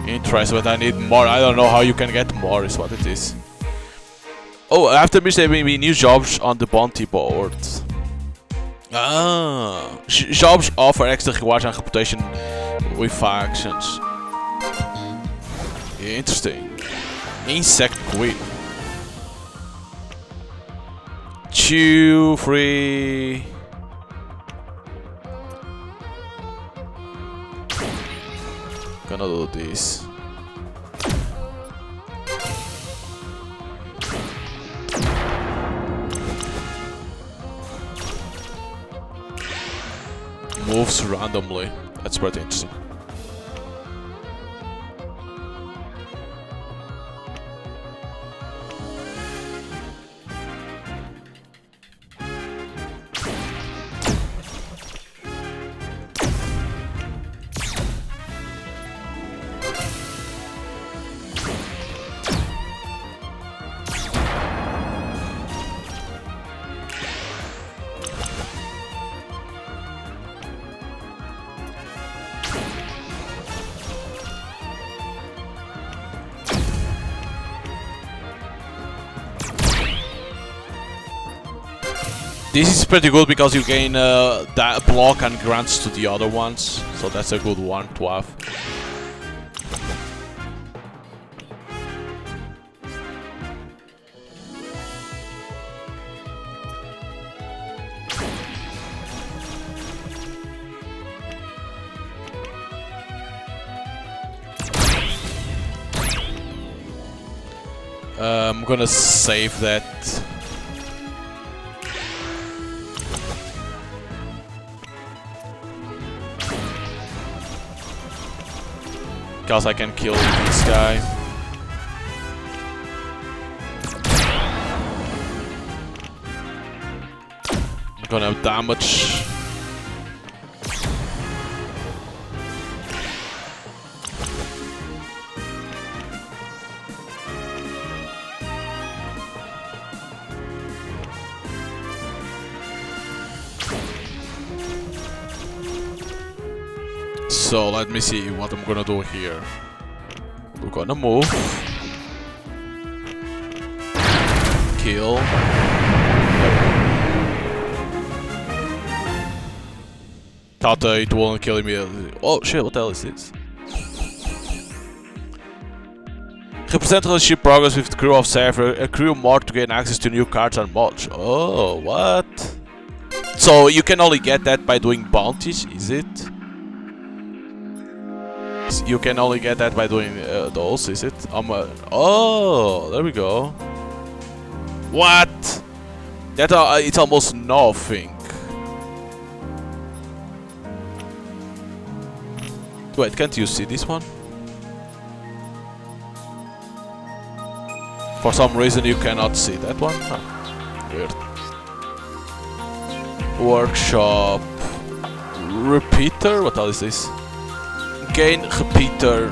Interesting, but I need more. I don't know how you can get more, is what it is. Oh, after this there will be new jobs on the bounty board. Ah, jobs offer extra rewards and reputation with factions. Interesting. Insect Queen. 2, 3. Gonna do this. Moves randomly. That's pretty interesting. This is pretty good because you gain that block and grants to the other ones, so that's a good one to have. I'm gonna save that. Because I can kill this guy. I'm gonna have damage. So let me see what I'm gonna do here. We're gonna move. Kill. Thought it won't kill immediately. Oh shit, what the hell is this? Represent relationship progress with the crew of Zephyr. Accrue more to gain access to new cards and mods. Oh, what? So you can only get that by doing bounties, is it? You can only get that by doing those, is it? Oh, there we go. What? That it's almost nothing. Wait, can't you see this one? For some reason you cannot see that one? Huh. Weird. Workshop. Repeater? What the hell is this? Gain repeater.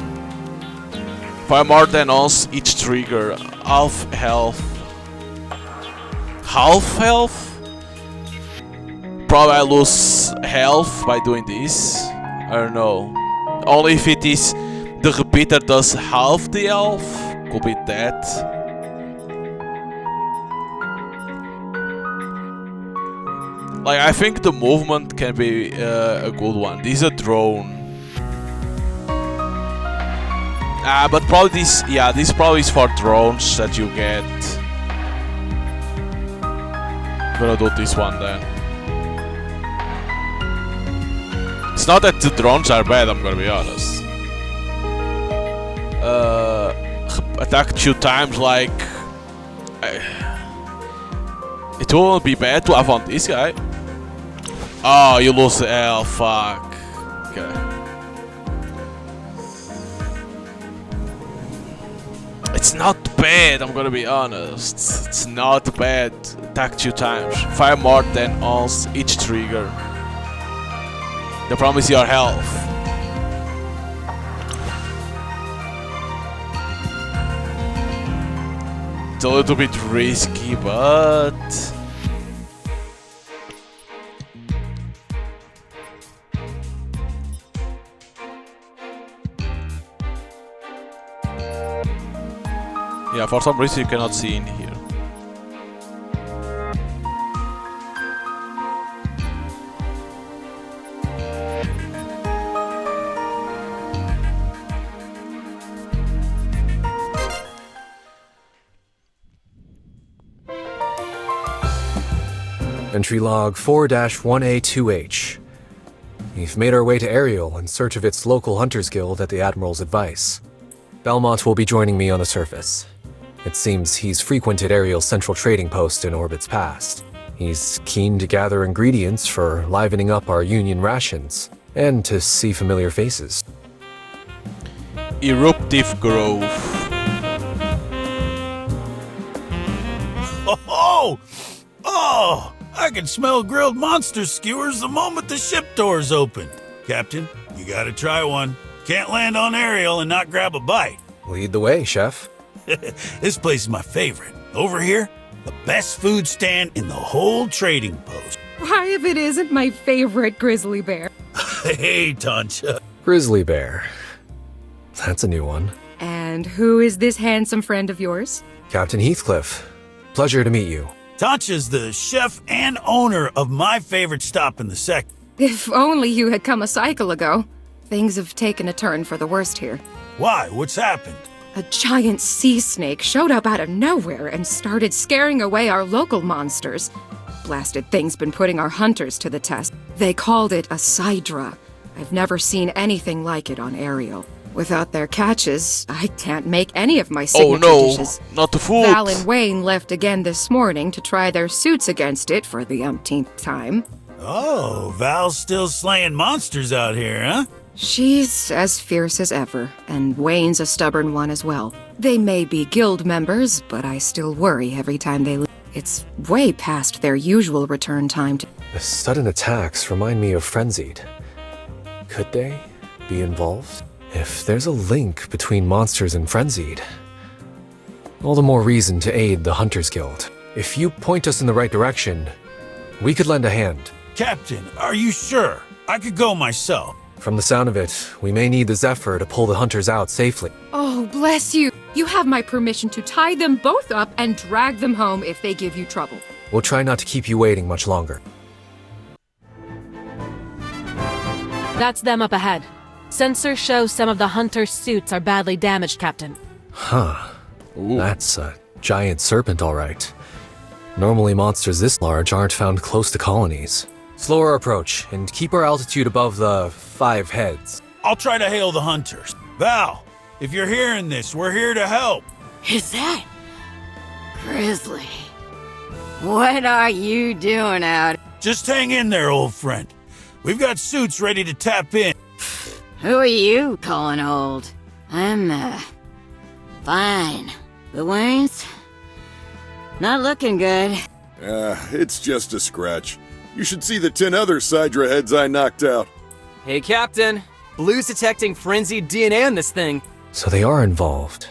Fire more than once each trigger. Half health. Half health? Probably I lose health by doing this. I don't know. Only if it is the repeater does half the health. Could be that. Like I think the movement can be a good one. This is a drone. But probably this, yeah, this probably is for drones that you get. I'm gonna do this one then. It's not that the drones are bad, I'm gonna be honest. Attack 2 times, like... it won't be bad to have on this guy. Oh, you lose the L, fuck. Okay. It's not bad, I'm gonna be honest. It's not bad. Attack 2 times. Fire more than once each trigger. The problem is your health. It's a little bit risky, but... yeah, for some reason you cannot see in here. Entry log 4-1A2H. We've made our way to Ariel in search of its local Hunters Guild at the Admiral's advice. Belmont will be joining me on the surface. It seems he's frequented Ariel's central trading post in orbits past. He's keen to gather ingredients for livening up our Union rations, and to see familiar faces. Eruptive Grove. Oh! Oh! I can smell grilled monster skewers the moment the ship doors open. Captain, you gotta try one. Can't land on Ariel and not grab a bite. Lead the way, Chef. This place is my favorite. Over here, the best food stand in the whole trading post. Why, if it isn't my favorite grizzly bear. Hey, Tancha. Grizzly Bear. That's a new one. And who is this handsome friend of yours? Captain Heathcliff. Pleasure to meet you. Tancha's the chef and owner of my favorite stop in the sector. If only you had come a cycle ago. Things have taken a turn for the worst here. Why? What's happened? A giant sea snake showed up out of nowhere and started scaring away our local monsters. Blasted thing's been putting our hunters to the test. They called it a Sidra. I've never seen anything like it on Ariel. Without their catches, I can't make any of my signature dishes. Not the food. Val and Wayne left again this morning to try their suits against it for the umpteenth time. Oh, Val's still slaying monsters out here, huh? She's as fierce as ever, and Wayne's a stubborn one as well. They may be guild members, but I still worry every time they leave. It's way past their usual return time to— The sudden attacks remind me of Frenzied. Could they be involved? If there's a link between monsters and Frenzied, all the more reason to aid the Hunters Guild. If you point us in the right direction, we could lend a hand. Captain, are you sure? I could go myself. From the sound of it, we may need the Zephyr to pull the hunters out safely. Oh, bless you. You have my permission to tie them both up and drag them home if they give you trouble. We'll try not to keep you waiting much longer. That's them up ahead. Sensors show some of the hunters' suits are badly damaged, Captain. Huh. That's a giant serpent, all right. Normally monsters this large aren't found close to colonies. Slower approach, and keep our altitude above the 5 heads. I'll try to hail the hunters. Val, if you're hearing this, we're here to help. Is that Grizzly? What are you doing out? Just hang in there, old friend. We've got suits ready to tap in. Who are you calling old? I'm, fine. The Waynes? Not looking good. It's just a scratch. You should see the 10 other Sidra heads I knocked out. Hey, Captain. Blue's detecting frenzied DNA in this thing. So they are involved.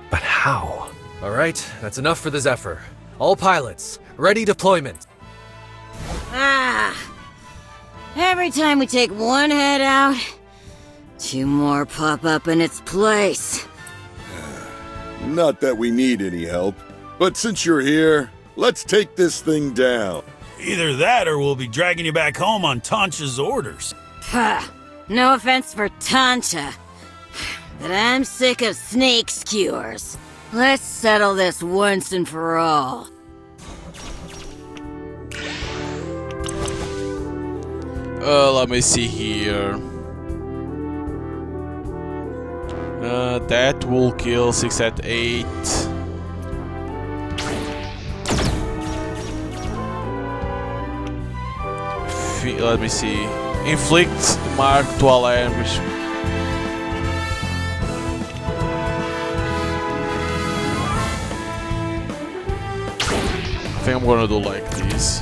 But how? All right, that's enough for the Zephyr. All pilots, ready deployment. Every time we take one head out, 2 more pop up in its place. Not that we need any help, but since you're here, let's take this thing down. Either that or we'll be dragging you back home on Tancha's orders. No offense for Tancha, but I'm sick of snake skewers. Let's settle this once and for all. Let me see here. That will kill 6 at 8. Let me see. Inflict mark to all enemies. I think I'm gonna do like this.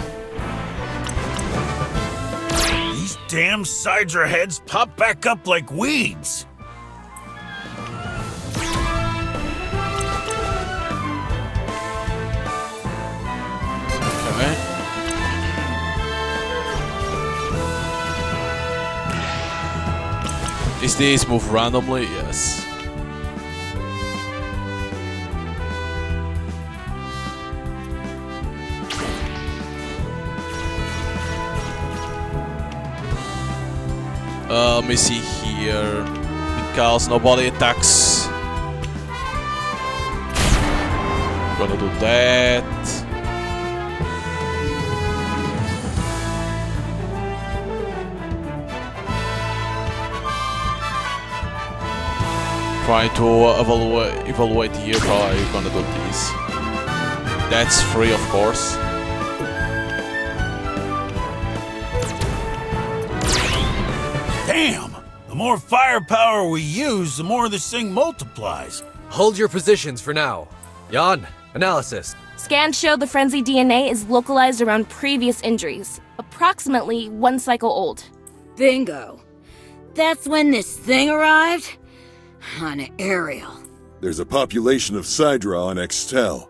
These damn Sidra heads pop back up like weeds. Okay. Is these move randomly? Yes. Let me see here. Because nobody attacks. Gonna do that. Trying to evaluate here how are you gonna do this. That's free, of course. Damn! The more firepower we use, the more this thing multiplies. Hold your positions for now. Jan, analysis. Scans show the frenzy DNA is localized around previous injuries, approximately 1 cycle old. Bingo. That's when this thing arrived? On Ariel. There's a population of Sidra on Extel.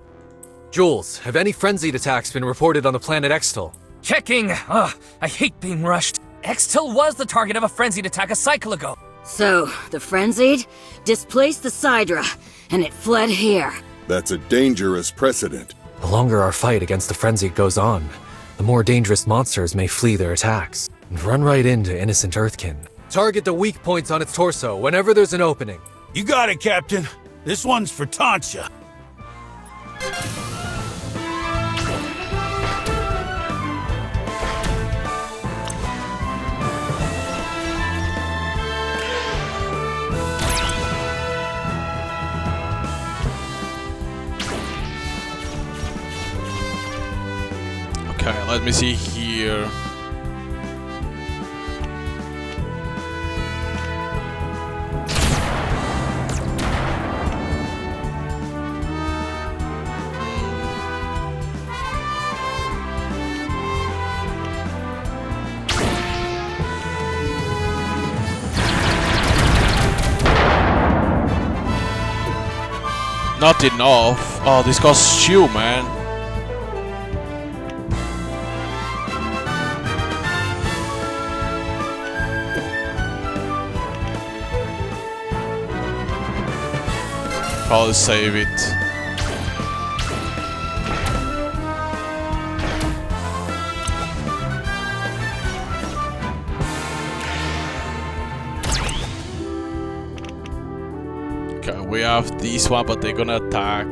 Jules, have any frenzied attacks been reported on the planet Extel? Checking! Ugh, I hate being rushed. Extel was the target of a frenzied attack a cycle ago. So, the frenzied displaced the Sidra, and it fled here. That's a dangerous precedent. The longer our fight against the Frenzied goes on, the more dangerous monsters may flee their attacks and run right into innocent Earthkin. Target the weak points on its torso whenever there's an opening. You got it, Captain. This one's for Tancha. Okay, let me see here. Not enough. Oh, this costs you, man. I'll save it. Okay, we have this one, but they're gonna attack.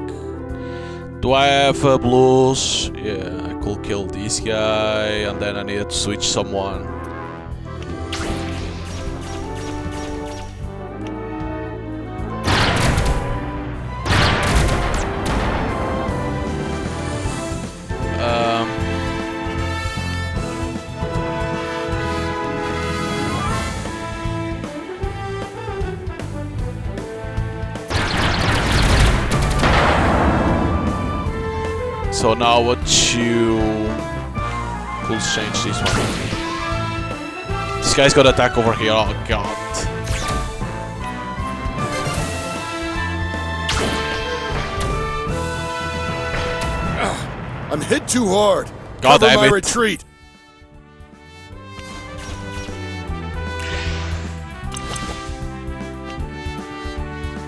Do I have blues? Yeah, I could kill this guy, and then I need to switch someone. So now what you... We'll change this one. This guy's got attack over here, oh god. I'm hit too hard. God Cover damn my it. retreat.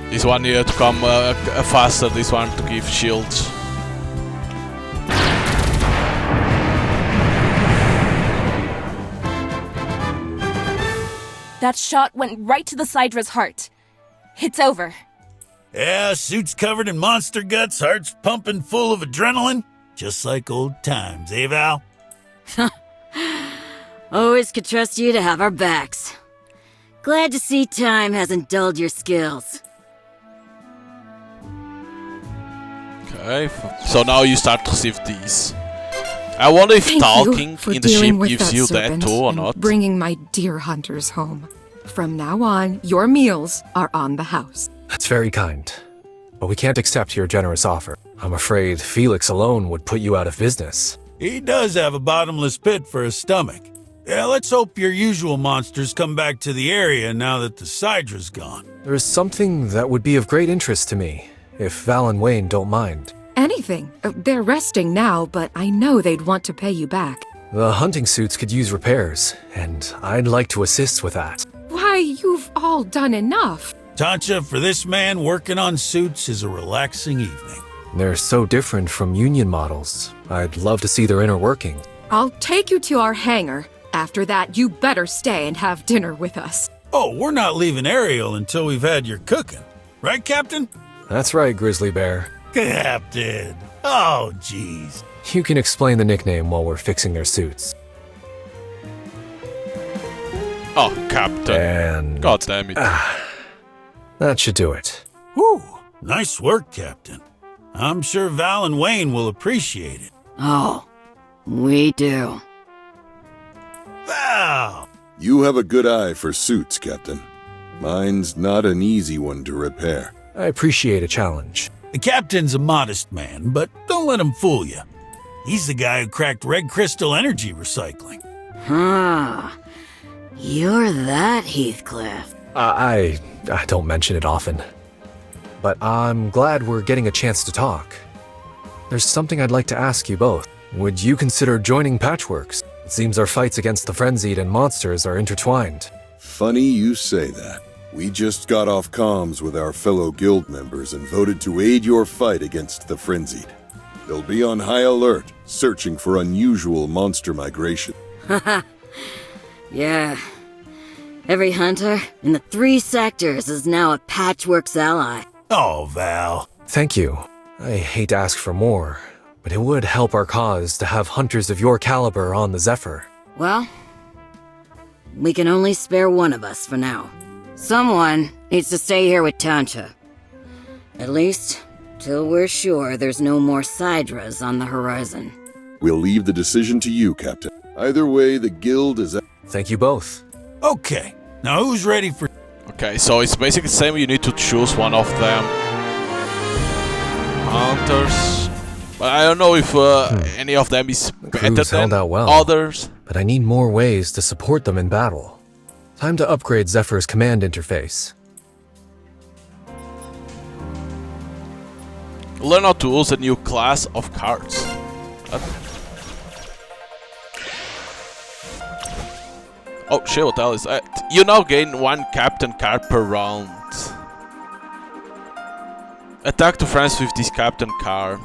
This one needed to come faster, this one to give shields. That shot went right to the Sydra's heart. It's over. Yeah, suit's covered in monster guts, heart's pumping full of adrenaline. Just like old times, eh, Val? Always could trust you to have our backs. Glad to see time hasn't dulled your skills. Okay, so now you start to receive these. I wonder if Thank talking you for in the dealing ship with gives that you that serpent too or and not. bringing my dear hunters home. From now on, your meals are on the house. That's very kind. But we can't accept your generous offer. I'm afraid Felix alone would put you out of business. He does have a bottomless pit for a stomach. Yeah, let's hope your usual monsters come back to the area now that the Sydra's gone. There's something that would be of great interest to me, if Val and Wayne don't mind. Anything. They're resting now, but I know they'd want to pay you back. The hunting suits could use repairs, and I'd like to assist with that. Why, you've all done enough. Tancha, for this man, working on suits is a relaxing evening. They're so different from Union models. I'd love to see their inner workings. I'll take you to our hangar. After that, you better stay and have dinner with us. Oh, we're not leaving Ariel until we've had your cooking. Right, Captain? That's right, Grizzly Bear. Captain. Oh, jeez. You can explain the nickname while we're fixing their suits. Oh, Captain. And... God damn it. That should do it. Whew. Nice work, Captain. I'm sure Val and Wayne will appreciate it. Oh, we do. Val! You have a good eye for suits, Captain. Mine's not an easy one to repair. I appreciate a challenge. The Captain's a modest man, but don't let him fool you. He's the guy who cracked Red Crystal Energy Recycling. Huh. You're that Heathcliff. I don't mention it often. But I'm glad we're getting a chance to talk. There's something I'd like to ask you both. Would you consider joining Patchworks? It seems our fights against the Frenzied and monsters are intertwined. Funny you say that. We just got off comms with our fellow guild members and voted to aid your fight against the Frenzied. They'll be on high alert, searching for unusual monster migration. Haha. Yeah. Every hunter in the 3 sectors is now a Patchworks ally. Oh, Val. Thank you. I hate to ask for more, but it would help our cause to have hunters of your caliber on the Zephyr. Well, we can only spare one of us for now. Someone needs to stay here with Tancha. At least, till we're sure there's no more Sidras on the horizon. We'll leave the decision to you, Captain. Either way, the guild is... Thank you both. Okay, now who's ready for... Okay, so it's basically the same. You need to choose one of them. Hunters. But I don't know if any of them is better than held out well, others. But I need more ways to support them in battle. Time to upgrade Zephyr's command interface. Learn how to use a new class of cards. Oh shit, what the hell is that? You now gain 1 captain card per round. Attack to friends with this captain card.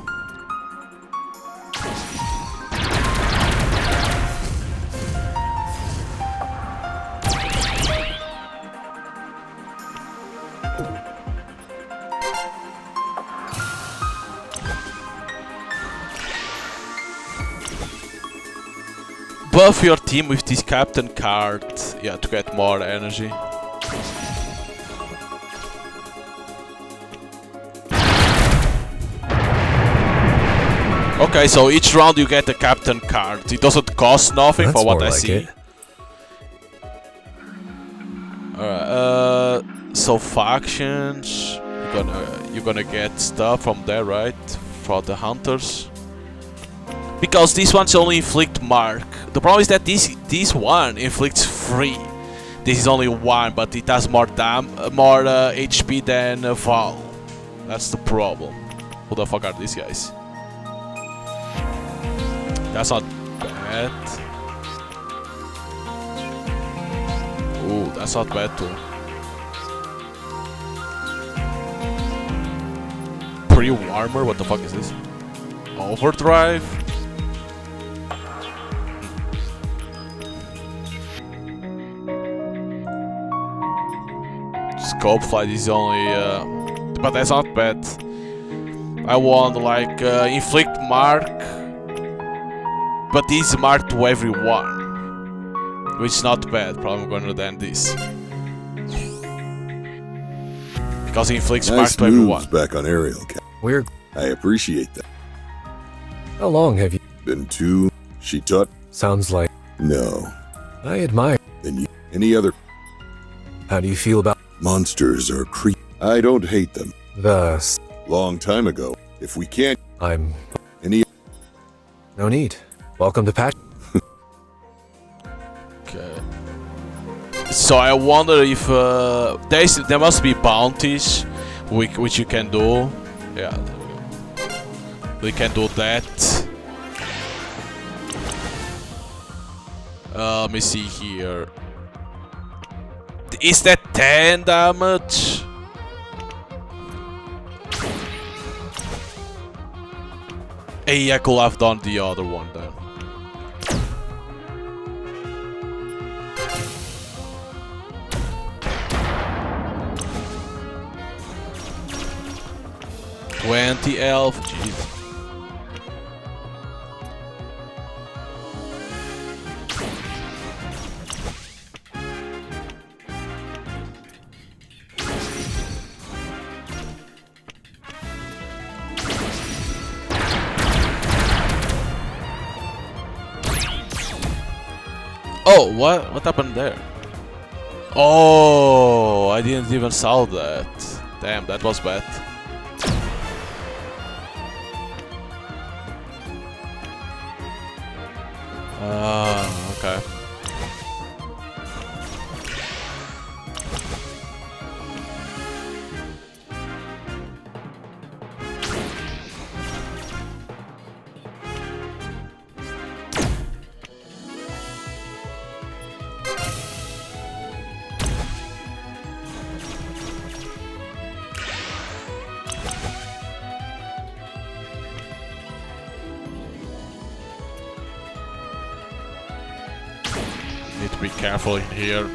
Buff your team with this captain card, yeah, to get more energy. Okay, so each round you get a captain card. It doesn't cost nothing for what I see. Alright, so factions, you're gonna get stuff from there, right? For the hunters. Because this one's only inflict mark. The problem is that this one inflicts 3. This is only 1, but it has more HP than Val. That's the problem. Who the fuck are these guys? That's not bad. Ooh, that's not bad too. Pre-warmer? What the fuck is this? Overdrive? Scope flight is only, but that's not bad. I want like inflict mark, but this is marked to everyone, which is not bad. Probably I'm gonna then this because it inflicts mark to everyone. Back on Ariel, Cap. I appreciate that. How long have you been to? She taught. Sounds like. No. I admire. Then you. Any other? How do you feel about monsters or creep? I don't hate them. Thus. Long time ago. If we can't. I'm. Any. No need. Welcome to Patch. Okay. So I wonder if there must be bounties which you can do. Yeah, there we go. We can do that. Let me see here. Is that 10 damage? Hey, I could have done the other one then. $20 elf, jeez. Oh, what happened there? Oh, I didn't even saw that. Damn, that was bad. Okay. to be careful in here.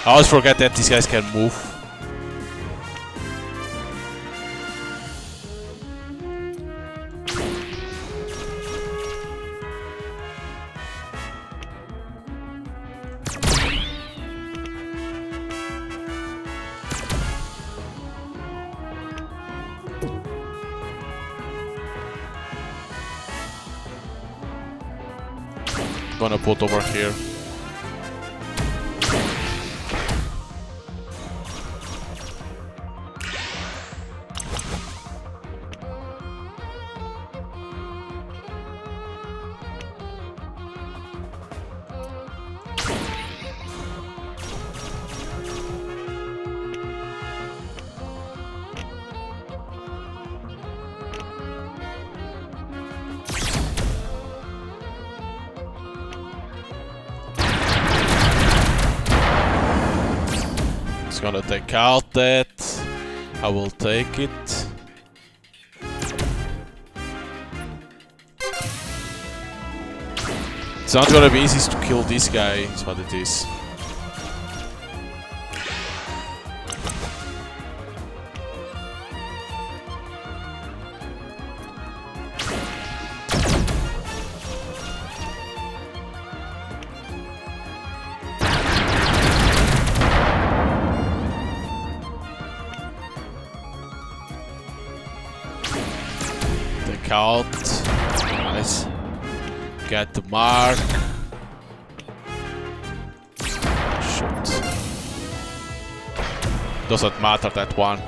I always forget that these guys can move. Gonna put over here. Gonna take out that. I will take it. It's not gonna be easy to kill this guy, is what it is. Out. Nice. Get the mark. Shoot. Doesn't matter, that one.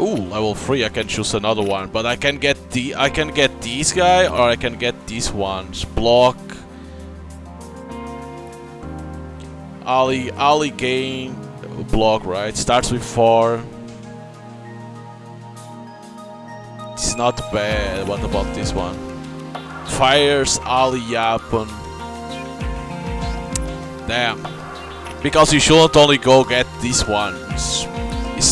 Ooh, level 3, I can choose another one, but I can get this guy or I can get these ones. Block. Ali gain block, right? Starts with 4. It's not bad. What about this one? Fires Ali Yapen. Damn. Because you shouldn't only go get these ones.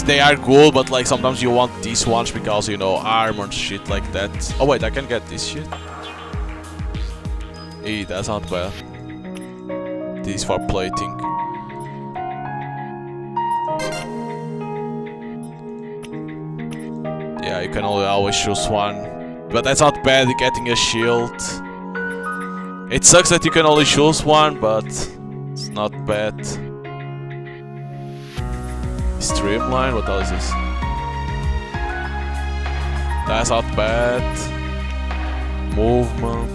They are good, but like sometimes you want these ones because, you know, armor and shit like that. Oh wait, I can get this shit. Hey, that's not bad. These for plating. Yeah, you can only always choose one. But that's not bad, getting a shield. It sucks that you can only choose one, but it's not bad. Streamline? What else is this? That's not bad. Movement.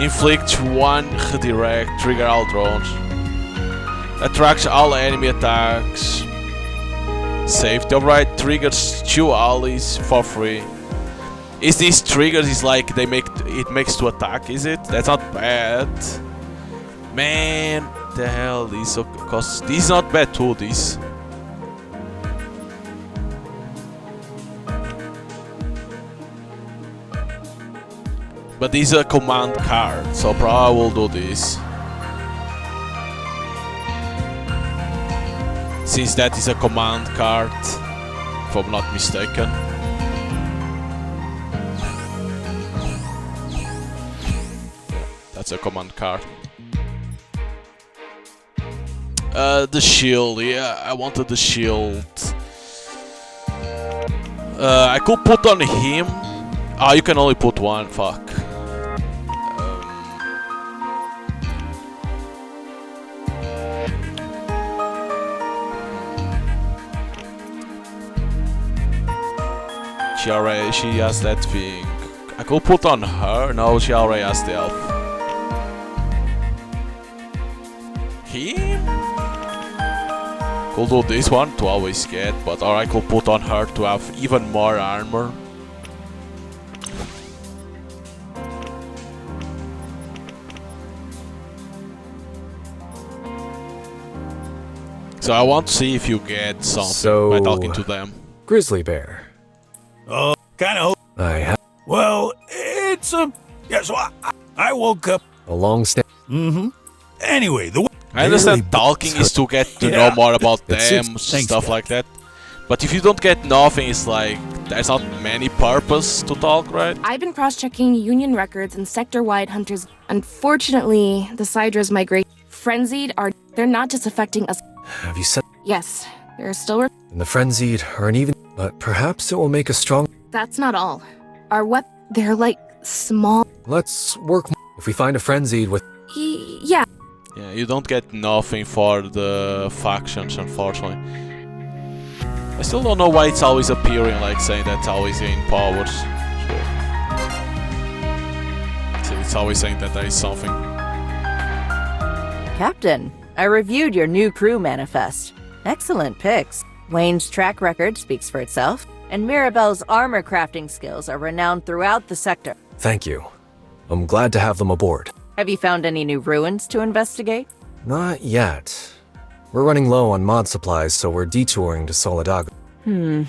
Inflict 1 redirect. Trigger all drones. Attracts all enemy attacks. Safety. Alright, triggers 2 allies for free. Is these triggers is like they make it makes to attack, is it? That's not bad. Man, the hell, this so costs. This is not bad too, this. But this is a command card, so probably will do this. Since that is a command card, if I'm not mistaken. That's a command card. The shield, yeah, I wanted the shield. I could put on him. Ah, you can only put one, fuck. She has that thing. I could put on her. No, she already has the elf. Him? Could do this one to always get, but or I could put on her to have even more armor. So I want to see if you get something by talking to them. Grizzly Bear. Oh, kind of. Well, it's yeah. So I woke up. A long stay. Mm-hmm. Anyway, I understand talking is to get to know more about them, stuff like that. But if you don't get nothing, it's like there's not many purpose to talk, right? I've been cross-checking Union records and sector-wide hunters. Unfortunately, the Sydra's migrate frenzied they're not just affecting us. Have you said? Yes, they're still. And the frenzied aren't even. But perhaps it will make us strong. That's not all. Our they're like small. Let's work. If we find a frenzied with. Yeah. Yeah, you don't get nothing for the factions, unfortunately. I still don't know why it's always appearing, like saying that's always in powers. So it's always saying that there is something. Captain, I reviewed your new crew manifest. Excellent picks. Wayne's track record speaks for itself, and Mirabelle's armor crafting skills are renowned throughout the sector. Thank you. I'm glad to have them aboard. Have you found any new ruins to investigate? Not yet. We're running low on mod supplies, so we're detouring to Solidago. Be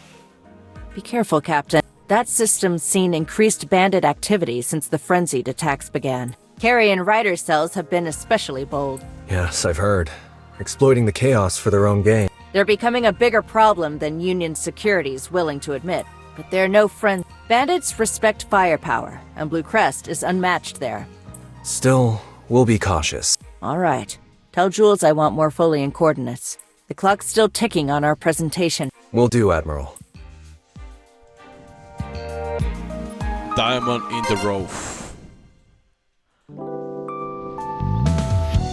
careful, Captain. That system's seen increased bandit activity since the frenzied attacks began. Carrion rider cells have been especially bold. Yes, I've heard. Exploiting the chaos for their own gain. They're becoming a bigger problem than Union security's willing to admit. But they're no friends. Bandits respect firepower, and Blue Crest is unmatched there. Still, we'll be cautious. All right. Tell Jules I want more Folian coordinates. The clock's still ticking on our presentation. Will do, Admiral. Diamond in the rough.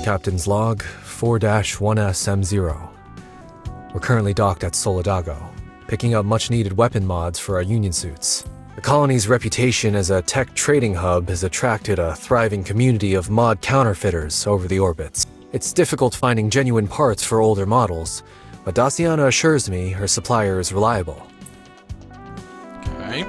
Captain's log 4-1SM0. We're currently docked at Solidago, picking up much-needed weapon mods for our Union suits. The colony's reputation as a tech trading hub has attracted a thriving community of mod counterfeiters over the orbits. It's difficult finding genuine parts for older models, but Daciana assures me her supplier is reliable. Okay.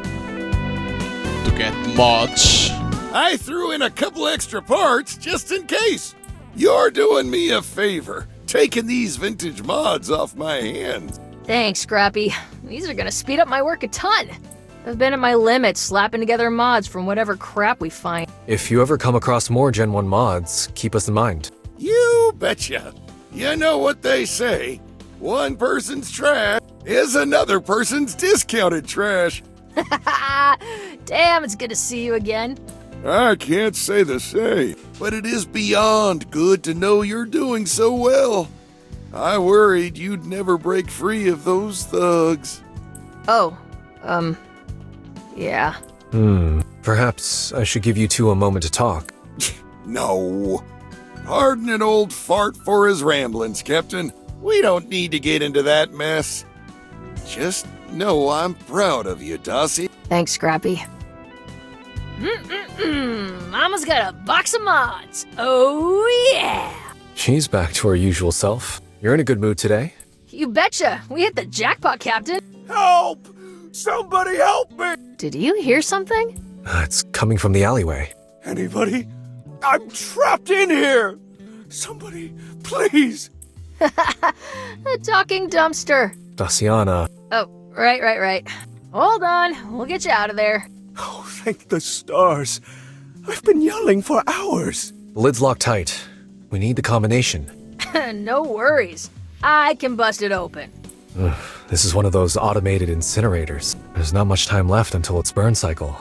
To get mods. I threw in a couple extra parts just in case. You're doing me a favor, taking these vintage mods off my hands. Thanks, Scrappy. These are gonna speed up my work a ton. I've been at my limit slapping together mods from whatever crap we find. If you ever come across more Gen 1 mods, keep us in mind. You betcha. You know what they say. One person's trash is another person's discounted trash. Damn, it's good to see you again. I can't say the same, but it is beyond good to know you're doing so well. I worried you'd never break free of those thugs. Oh, yeah. Perhaps I should give you two a moment to talk. No. Pardon an old fart for his ramblings, Captain. We don't need to get into that mess. Just know I'm proud of you, Dossie. Thanks, Scrappy. Mama's got a box of mods. Oh, yeah. She's back to her usual self. You're in a good mood today? You betcha. We hit the jackpot, Captain. Help! Somebody help me! Did you hear something? It's coming from the alleyway. Anybody? I'm trapped in here! Somebody, please! A talking dumpster. Daciana. Oh, right. Hold on. We'll get you out of there. Oh, thank the stars. I've been yelling for hours. The lid's locked tight. We need the combination. No worries. I can bust it open. This is one of those automated incinerators. There's not much time left until its burn cycle.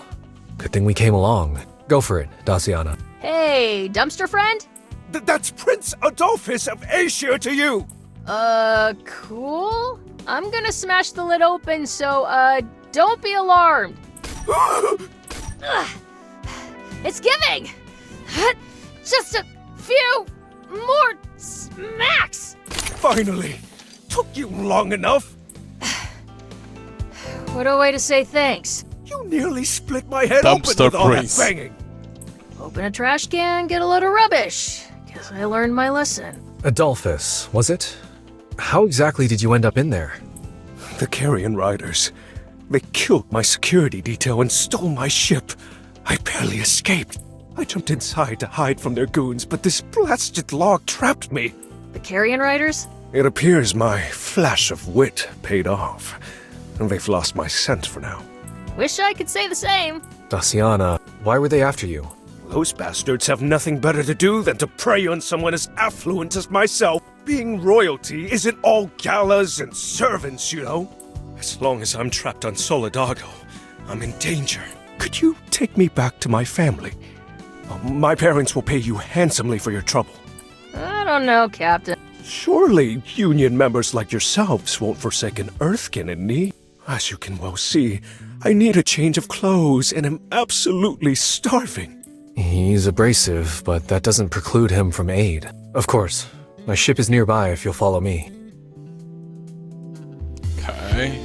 Good thing we came along. Go for it, Daciana. Hey, dumpster friend? That's Prince Adolphus of Asia to you! Cool? I'm gonna smash the lid open, so, don't be alarmed. It's giving! Just a few more smacks! Finally! Took you long enough! what a way to say thanks. You nearly split my head Dumpster open with all that Prince. banging. Open a trash can, get a load of rubbish. Guess I learned my lesson. Adolphus, was it? How exactly did you end up in there? The Carrion Riders. They killed my security detail and stole my ship. I barely escaped. I jumped inside to hide from their goons, but this blasted log trapped me. The Carrion Riders? It appears my flash of wit paid off, and they've lost my scent for now. Wish I could say the same. Daciana, why were they after you? Those bastards have nothing better to do than to prey on someone as affluent as myself. Being royalty isn't all galas and servants, you know. As long as I'm trapped on Solidago, I'm in danger. Could you take me back to my family? My parents will pay you handsomely for your trouble. I don't know, Captain. Surely Union members like yourselves won't forsake an Earthkin in need. As you can well see, I need a change of clothes and am absolutely starving. He's abrasive, but that doesn't preclude him from aid. Of course. My ship is nearby if you'll follow me. Okay.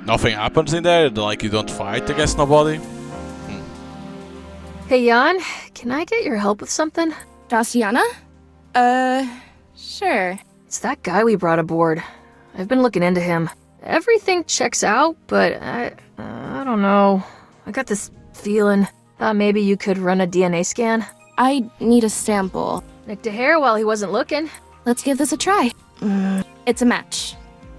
Nothing happens in there? Like you don't fight against nobody? Hey, Jan, can I get your help with something? Daciana? Sure. It's that guy we brought aboard. I've been looking into him. Everything checks out, but I don't know. I got this feeling. Thought maybe you could run a DNA scan. I need a sample. Nicked a hair while he wasn't looking. Let's give this a try. It's a match.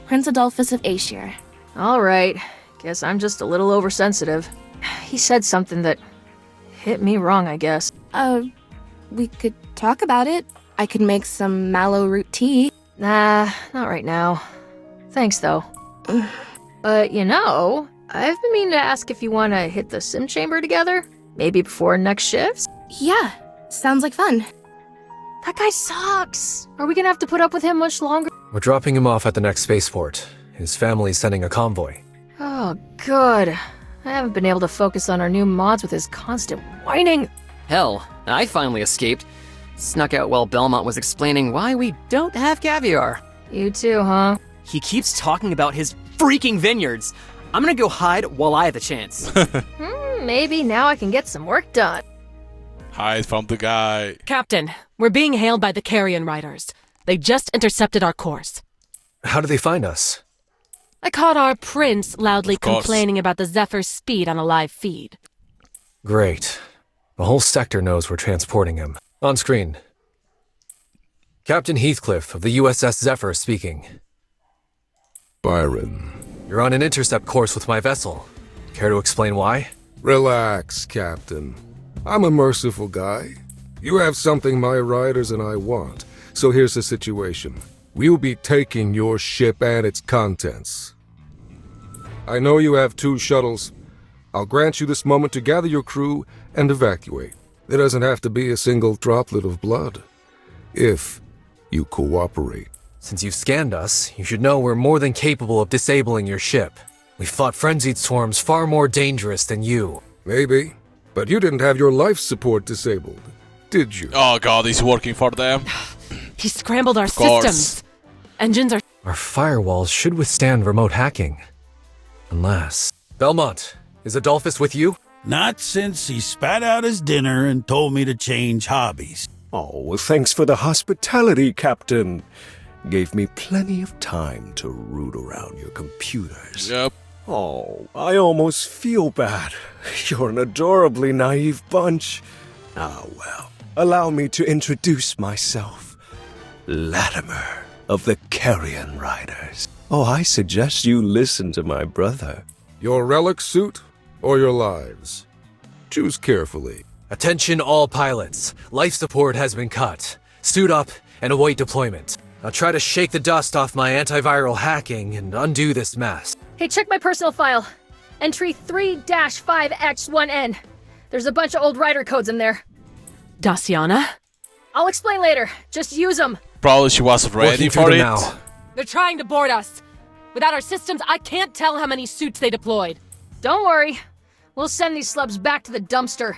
Prince Adolphus of Aesir. All right. Guess I'm just a little oversensitive. He said something that hit me wrong, I guess. We could talk about it. I could make some mallow root tea. Nah, not right now. Thanks, though. But, you know, I've been meaning to ask if you want to hit the sim chamber together. Maybe before next shifts? Yeah, sounds like fun. That guy sucks. Are we gonna have to put up with him much longer? We're dropping him off at the next spaceport. His family's sending a convoy. Oh, good. I haven't been able to focus on our new mods with his constant whining. Hell, I finally escaped. Snuck out while Belmont was explaining why we don't have caviar. You too, huh? He keeps talking about his freaking vineyards. I'm gonna go hide while I have the chance. Maybe now I can get some work done. Hide from the guy. Captain, we're being hailed by the Carrion Riders. They just intercepted our course. How do they find us? I caught our prince loudly Of course. complaining about the Zephyr's speed on a live feed. Great. The whole sector knows we're transporting him. On screen. Captain Heathcliff of the USS Zephyr speaking. Byron. You're on an intercept course with my vessel. Care to explain why? Relax, Captain. I'm a merciful guy. You have something my riders and I want, so here's the situation. We'll be taking your ship and its contents. I know you have 2 shuttles. I'll grant you this moment to gather your crew and evacuate. There doesn't have to be a single droplet of blood, if you cooperate. Since you've scanned us, you should know we're more than capable of disabling your ship. We've fought frenzied swarms far more dangerous than you. Maybe, but you didn't have your life support disabled, did you? Oh god, he's working for them. He scrambled our Of course. systems. Engines are... Our firewalls should withstand remote hacking. Unless... Belmont, is Adolphus with you? Not since he spat out his dinner and told me to change hobbies. Oh, well, thanks for the hospitality, Captain. Gave me plenty of time to root around your computers. Yep. Oh, I almost feel bad. You're an adorably naive bunch. Ah, well, allow me to introduce myself. Latimer of the Carrion Riders. Oh, I suggest you listen to my brother. Your relic suit or your lives? Choose carefully. Attention all pilots. Life support has been cut. Suit up and await deployment. I'll try to shake the dust off my antiviral hacking and undo this mess. Hey, check my personal file. Entry 3-5X1N. There's a bunch of old writer codes in there. Daciana? I'll explain later. Just use them. Probably she wasn't ready Working through for them it. now. They're trying to board us. Without our systems, I can't tell how many suits they deployed. Don't worry. We'll send these slubs back to the dumpster.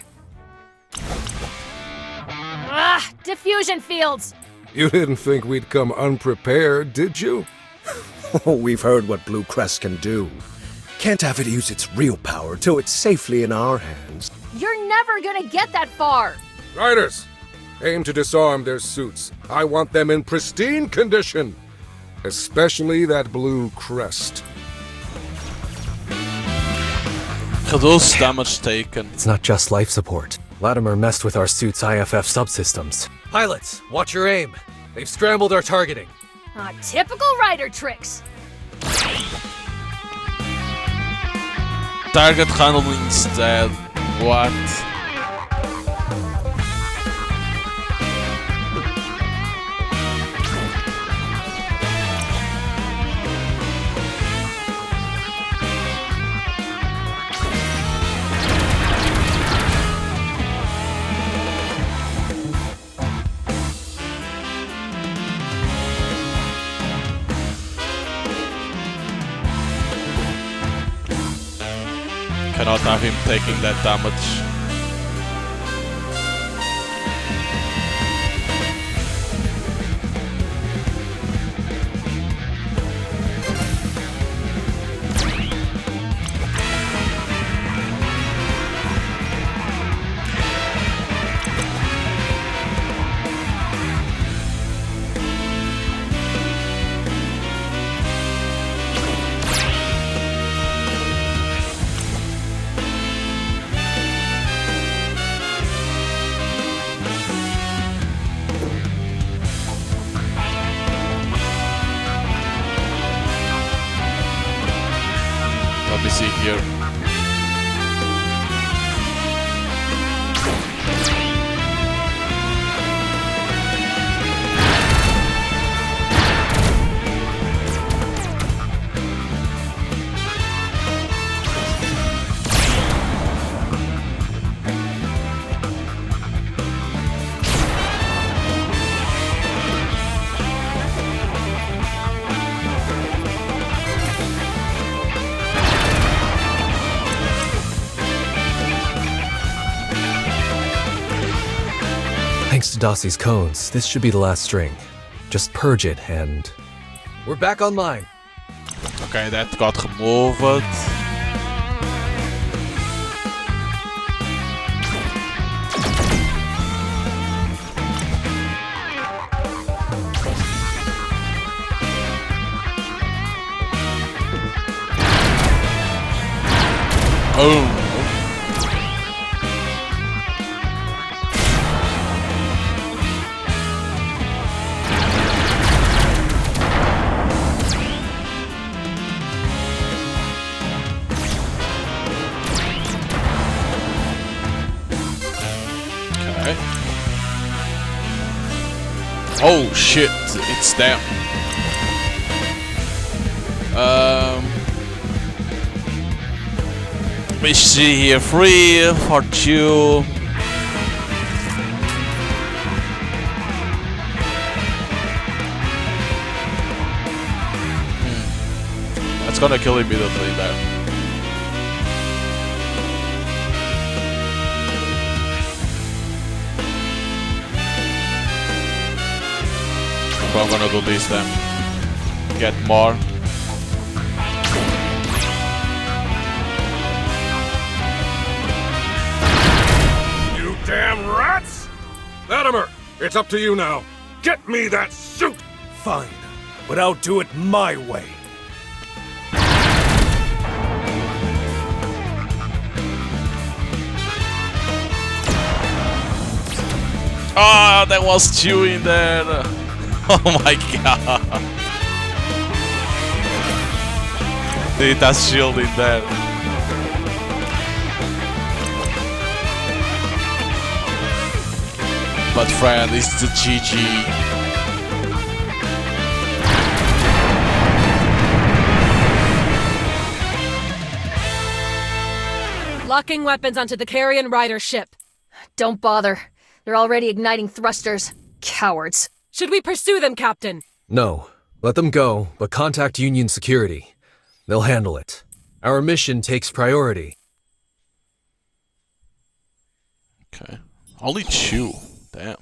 Diffusion fields! You didn't think we'd come unprepared, did you? Oh, we've heard what Blue Crest can do. Can't have it use its real power till it's safely in our hands. You're never gonna get that far! Riders, aim to disarm their suits. I want them in pristine condition. Especially that Blue Crest. Reduce damage taken. It's not just life support. Latimer messed with our suit's IFF subsystems. Pilots, watch your aim. They've scrambled our targeting. Typical rider tricks! Target handling instead. What? Cannot have him taking that damage. Let me see here. Thanks to Dossie's cones, this should be the last string. Just purge it and... we're back online. Okay, that got removed. Oh. Okay. Oh shit, it's them. We see here 3 for 2. That's gonna kill immediately there. So I'm gonna do this then. Get more. You damn rats! Latimer, it's up to you now. Get me that suit! Fine, but I'll do it my way. Ah, there was 2 in there. Oh my god. Dude, that's shield in there. But friend, it's the GG. Locking weapons onto the Carrion Rider ship. Don't bother. They're already igniting thrusters. Cowards. Should we pursue them, Captain? No. Let them go, but contact Union security. They'll handle it. Our mission takes priority. Okay. Only 2. Damn.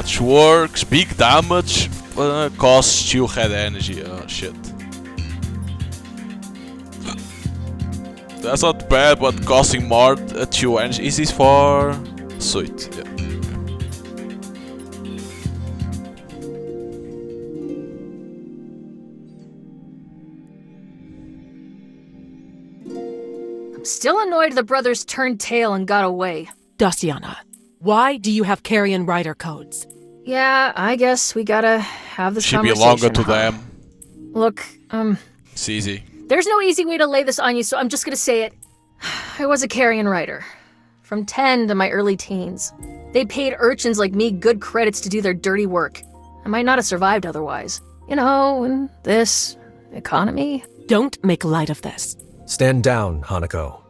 much works, big damage, costs you head energy. Oh shit. That's not bad, but costing more 2 energy. Is this for suit? Yeah. I'm still annoyed the brothers turned tail and got away. Daciana, why do you have Carrion Rider codes? Yeah, I guess we gotta have this Should be conversation. longer to them. Look, It's easy. there's no easy way to lay this on you, so I'm just gonna say it. I was a carrion rider. From 10 to my early teens. They paid urchins like me good credits to do their dirty work. I might not have survived otherwise. You know, in this economy. Don't make light of this. Stand down, Hanako.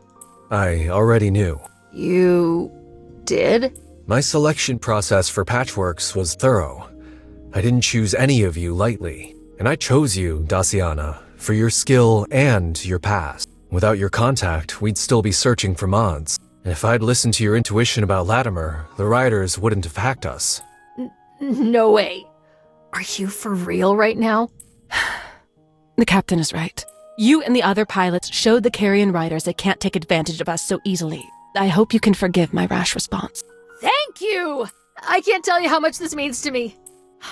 I already knew. You did? My selection process for Patchworks was thorough. I didn't choose any of you lightly, and I chose you, Daciana, for your skill and your past. Without your contact, we'd still be searching for mods. And if I'd listened to your intuition about Latimer, the Riders wouldn't have hacked us. No way. Are you for real right now? The captain is right. You and the other pilots showed the Carrion Riders they can't take advantage of us so easily. I hope you can forgive my rash response. Thank you! I can't tell you how much this means to me.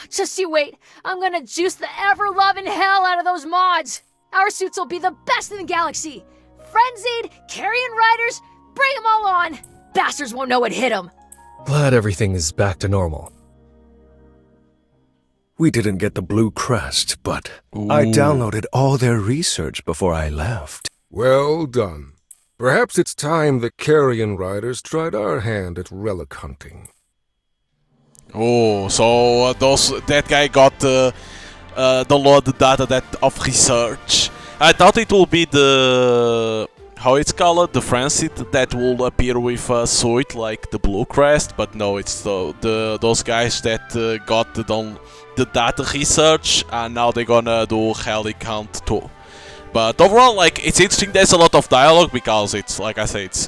Just you wait. I'm gonna juice the ever-loving hell out of those mods. Our suits will be the best in the galaxy. Frenzied, Carrion Riders, bring them all on. Bastards won't know what hit them. Glad everything is back to normal. We didn't get the blue crest, but I downloaded all their research before I left. Well done. Perhaps it's time the Carrion Riders tried our hand at relic hunting. Oh, so that guy got the load data of research. I thought it will be the how it's called, the Frenzied, that will appear with a suit like the Blue Crest, but no, it's those guys that got the data research, and now they're gonna do Relic Hunt too. But overall, like, it's interesting. There's a lot of dialogue because it's, like I say, it's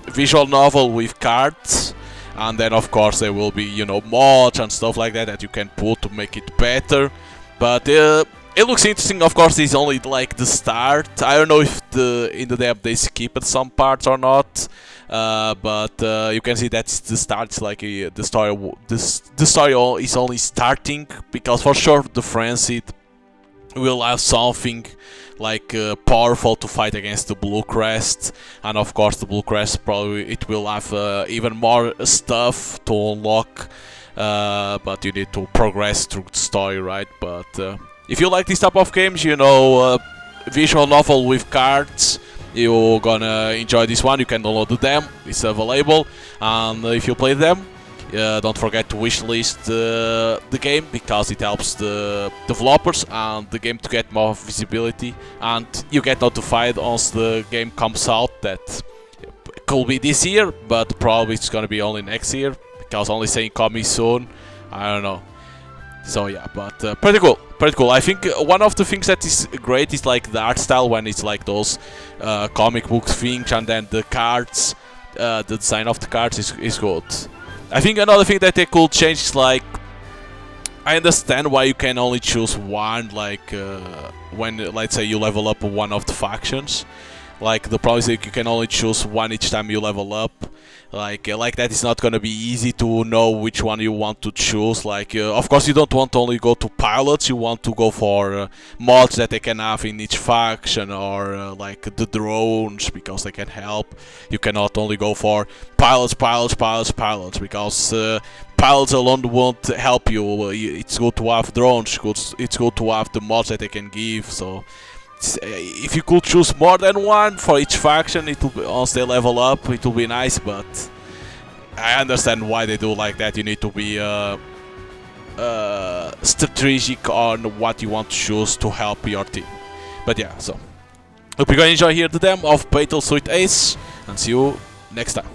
visual novel with cards, and then of course there will be, you know, mods and stuff like that you can put to make it better. But it looks interesting. Of course, it's only like the start. I don't know if in the depth they skipped some parts or not. But you can see that's the start. It's like the story is only starting, because for sure the Frenzied will have something like powerful to fight against the Blue Crest, and of course the Blue Crest probably it will have even more stuff to unlock, but you need to progress through the story, right? But if you like this type of games, you know, visual novel with cards, you're gonna enjoy this one. You can download them, it's available, and if you play them, don't forget to wishlist the game, because it helps the developers and the game to get more visibility, and you get notified once the game comes out. That could be this year, but probably it's gonna be only next year, because only saying coming soon, I don't know. So yeah, but pretty cool, pretty cool. I think one of the things that is great is like the art style, when it's like those comic book things, and then the cards, the design of the cards is good. I think another thing that they could change is, like, I understand why you can only choose one, like when, let's say, you level up one of the factions. Like, the problem is that you can only choose one each time you level up. Like that is not gonna be easy to know which one you want to choose. Like, of course you don't want to only go to pilots, you want to go for mods that they can have in each faction, or like the drones, because they can help. You cannot only go for pilots, because pilots alone won't help you. It's good to have drones, it's good to have the mods that they can give. So if you could choose more than one for each faction, it will be, once they level up, it will be nice. But I understand why they do like that. You need to be strategic on what you want to choose to help your team. But yeah, so hope you guys enjoy here the demo of Battlesuit Ace, and see you next time.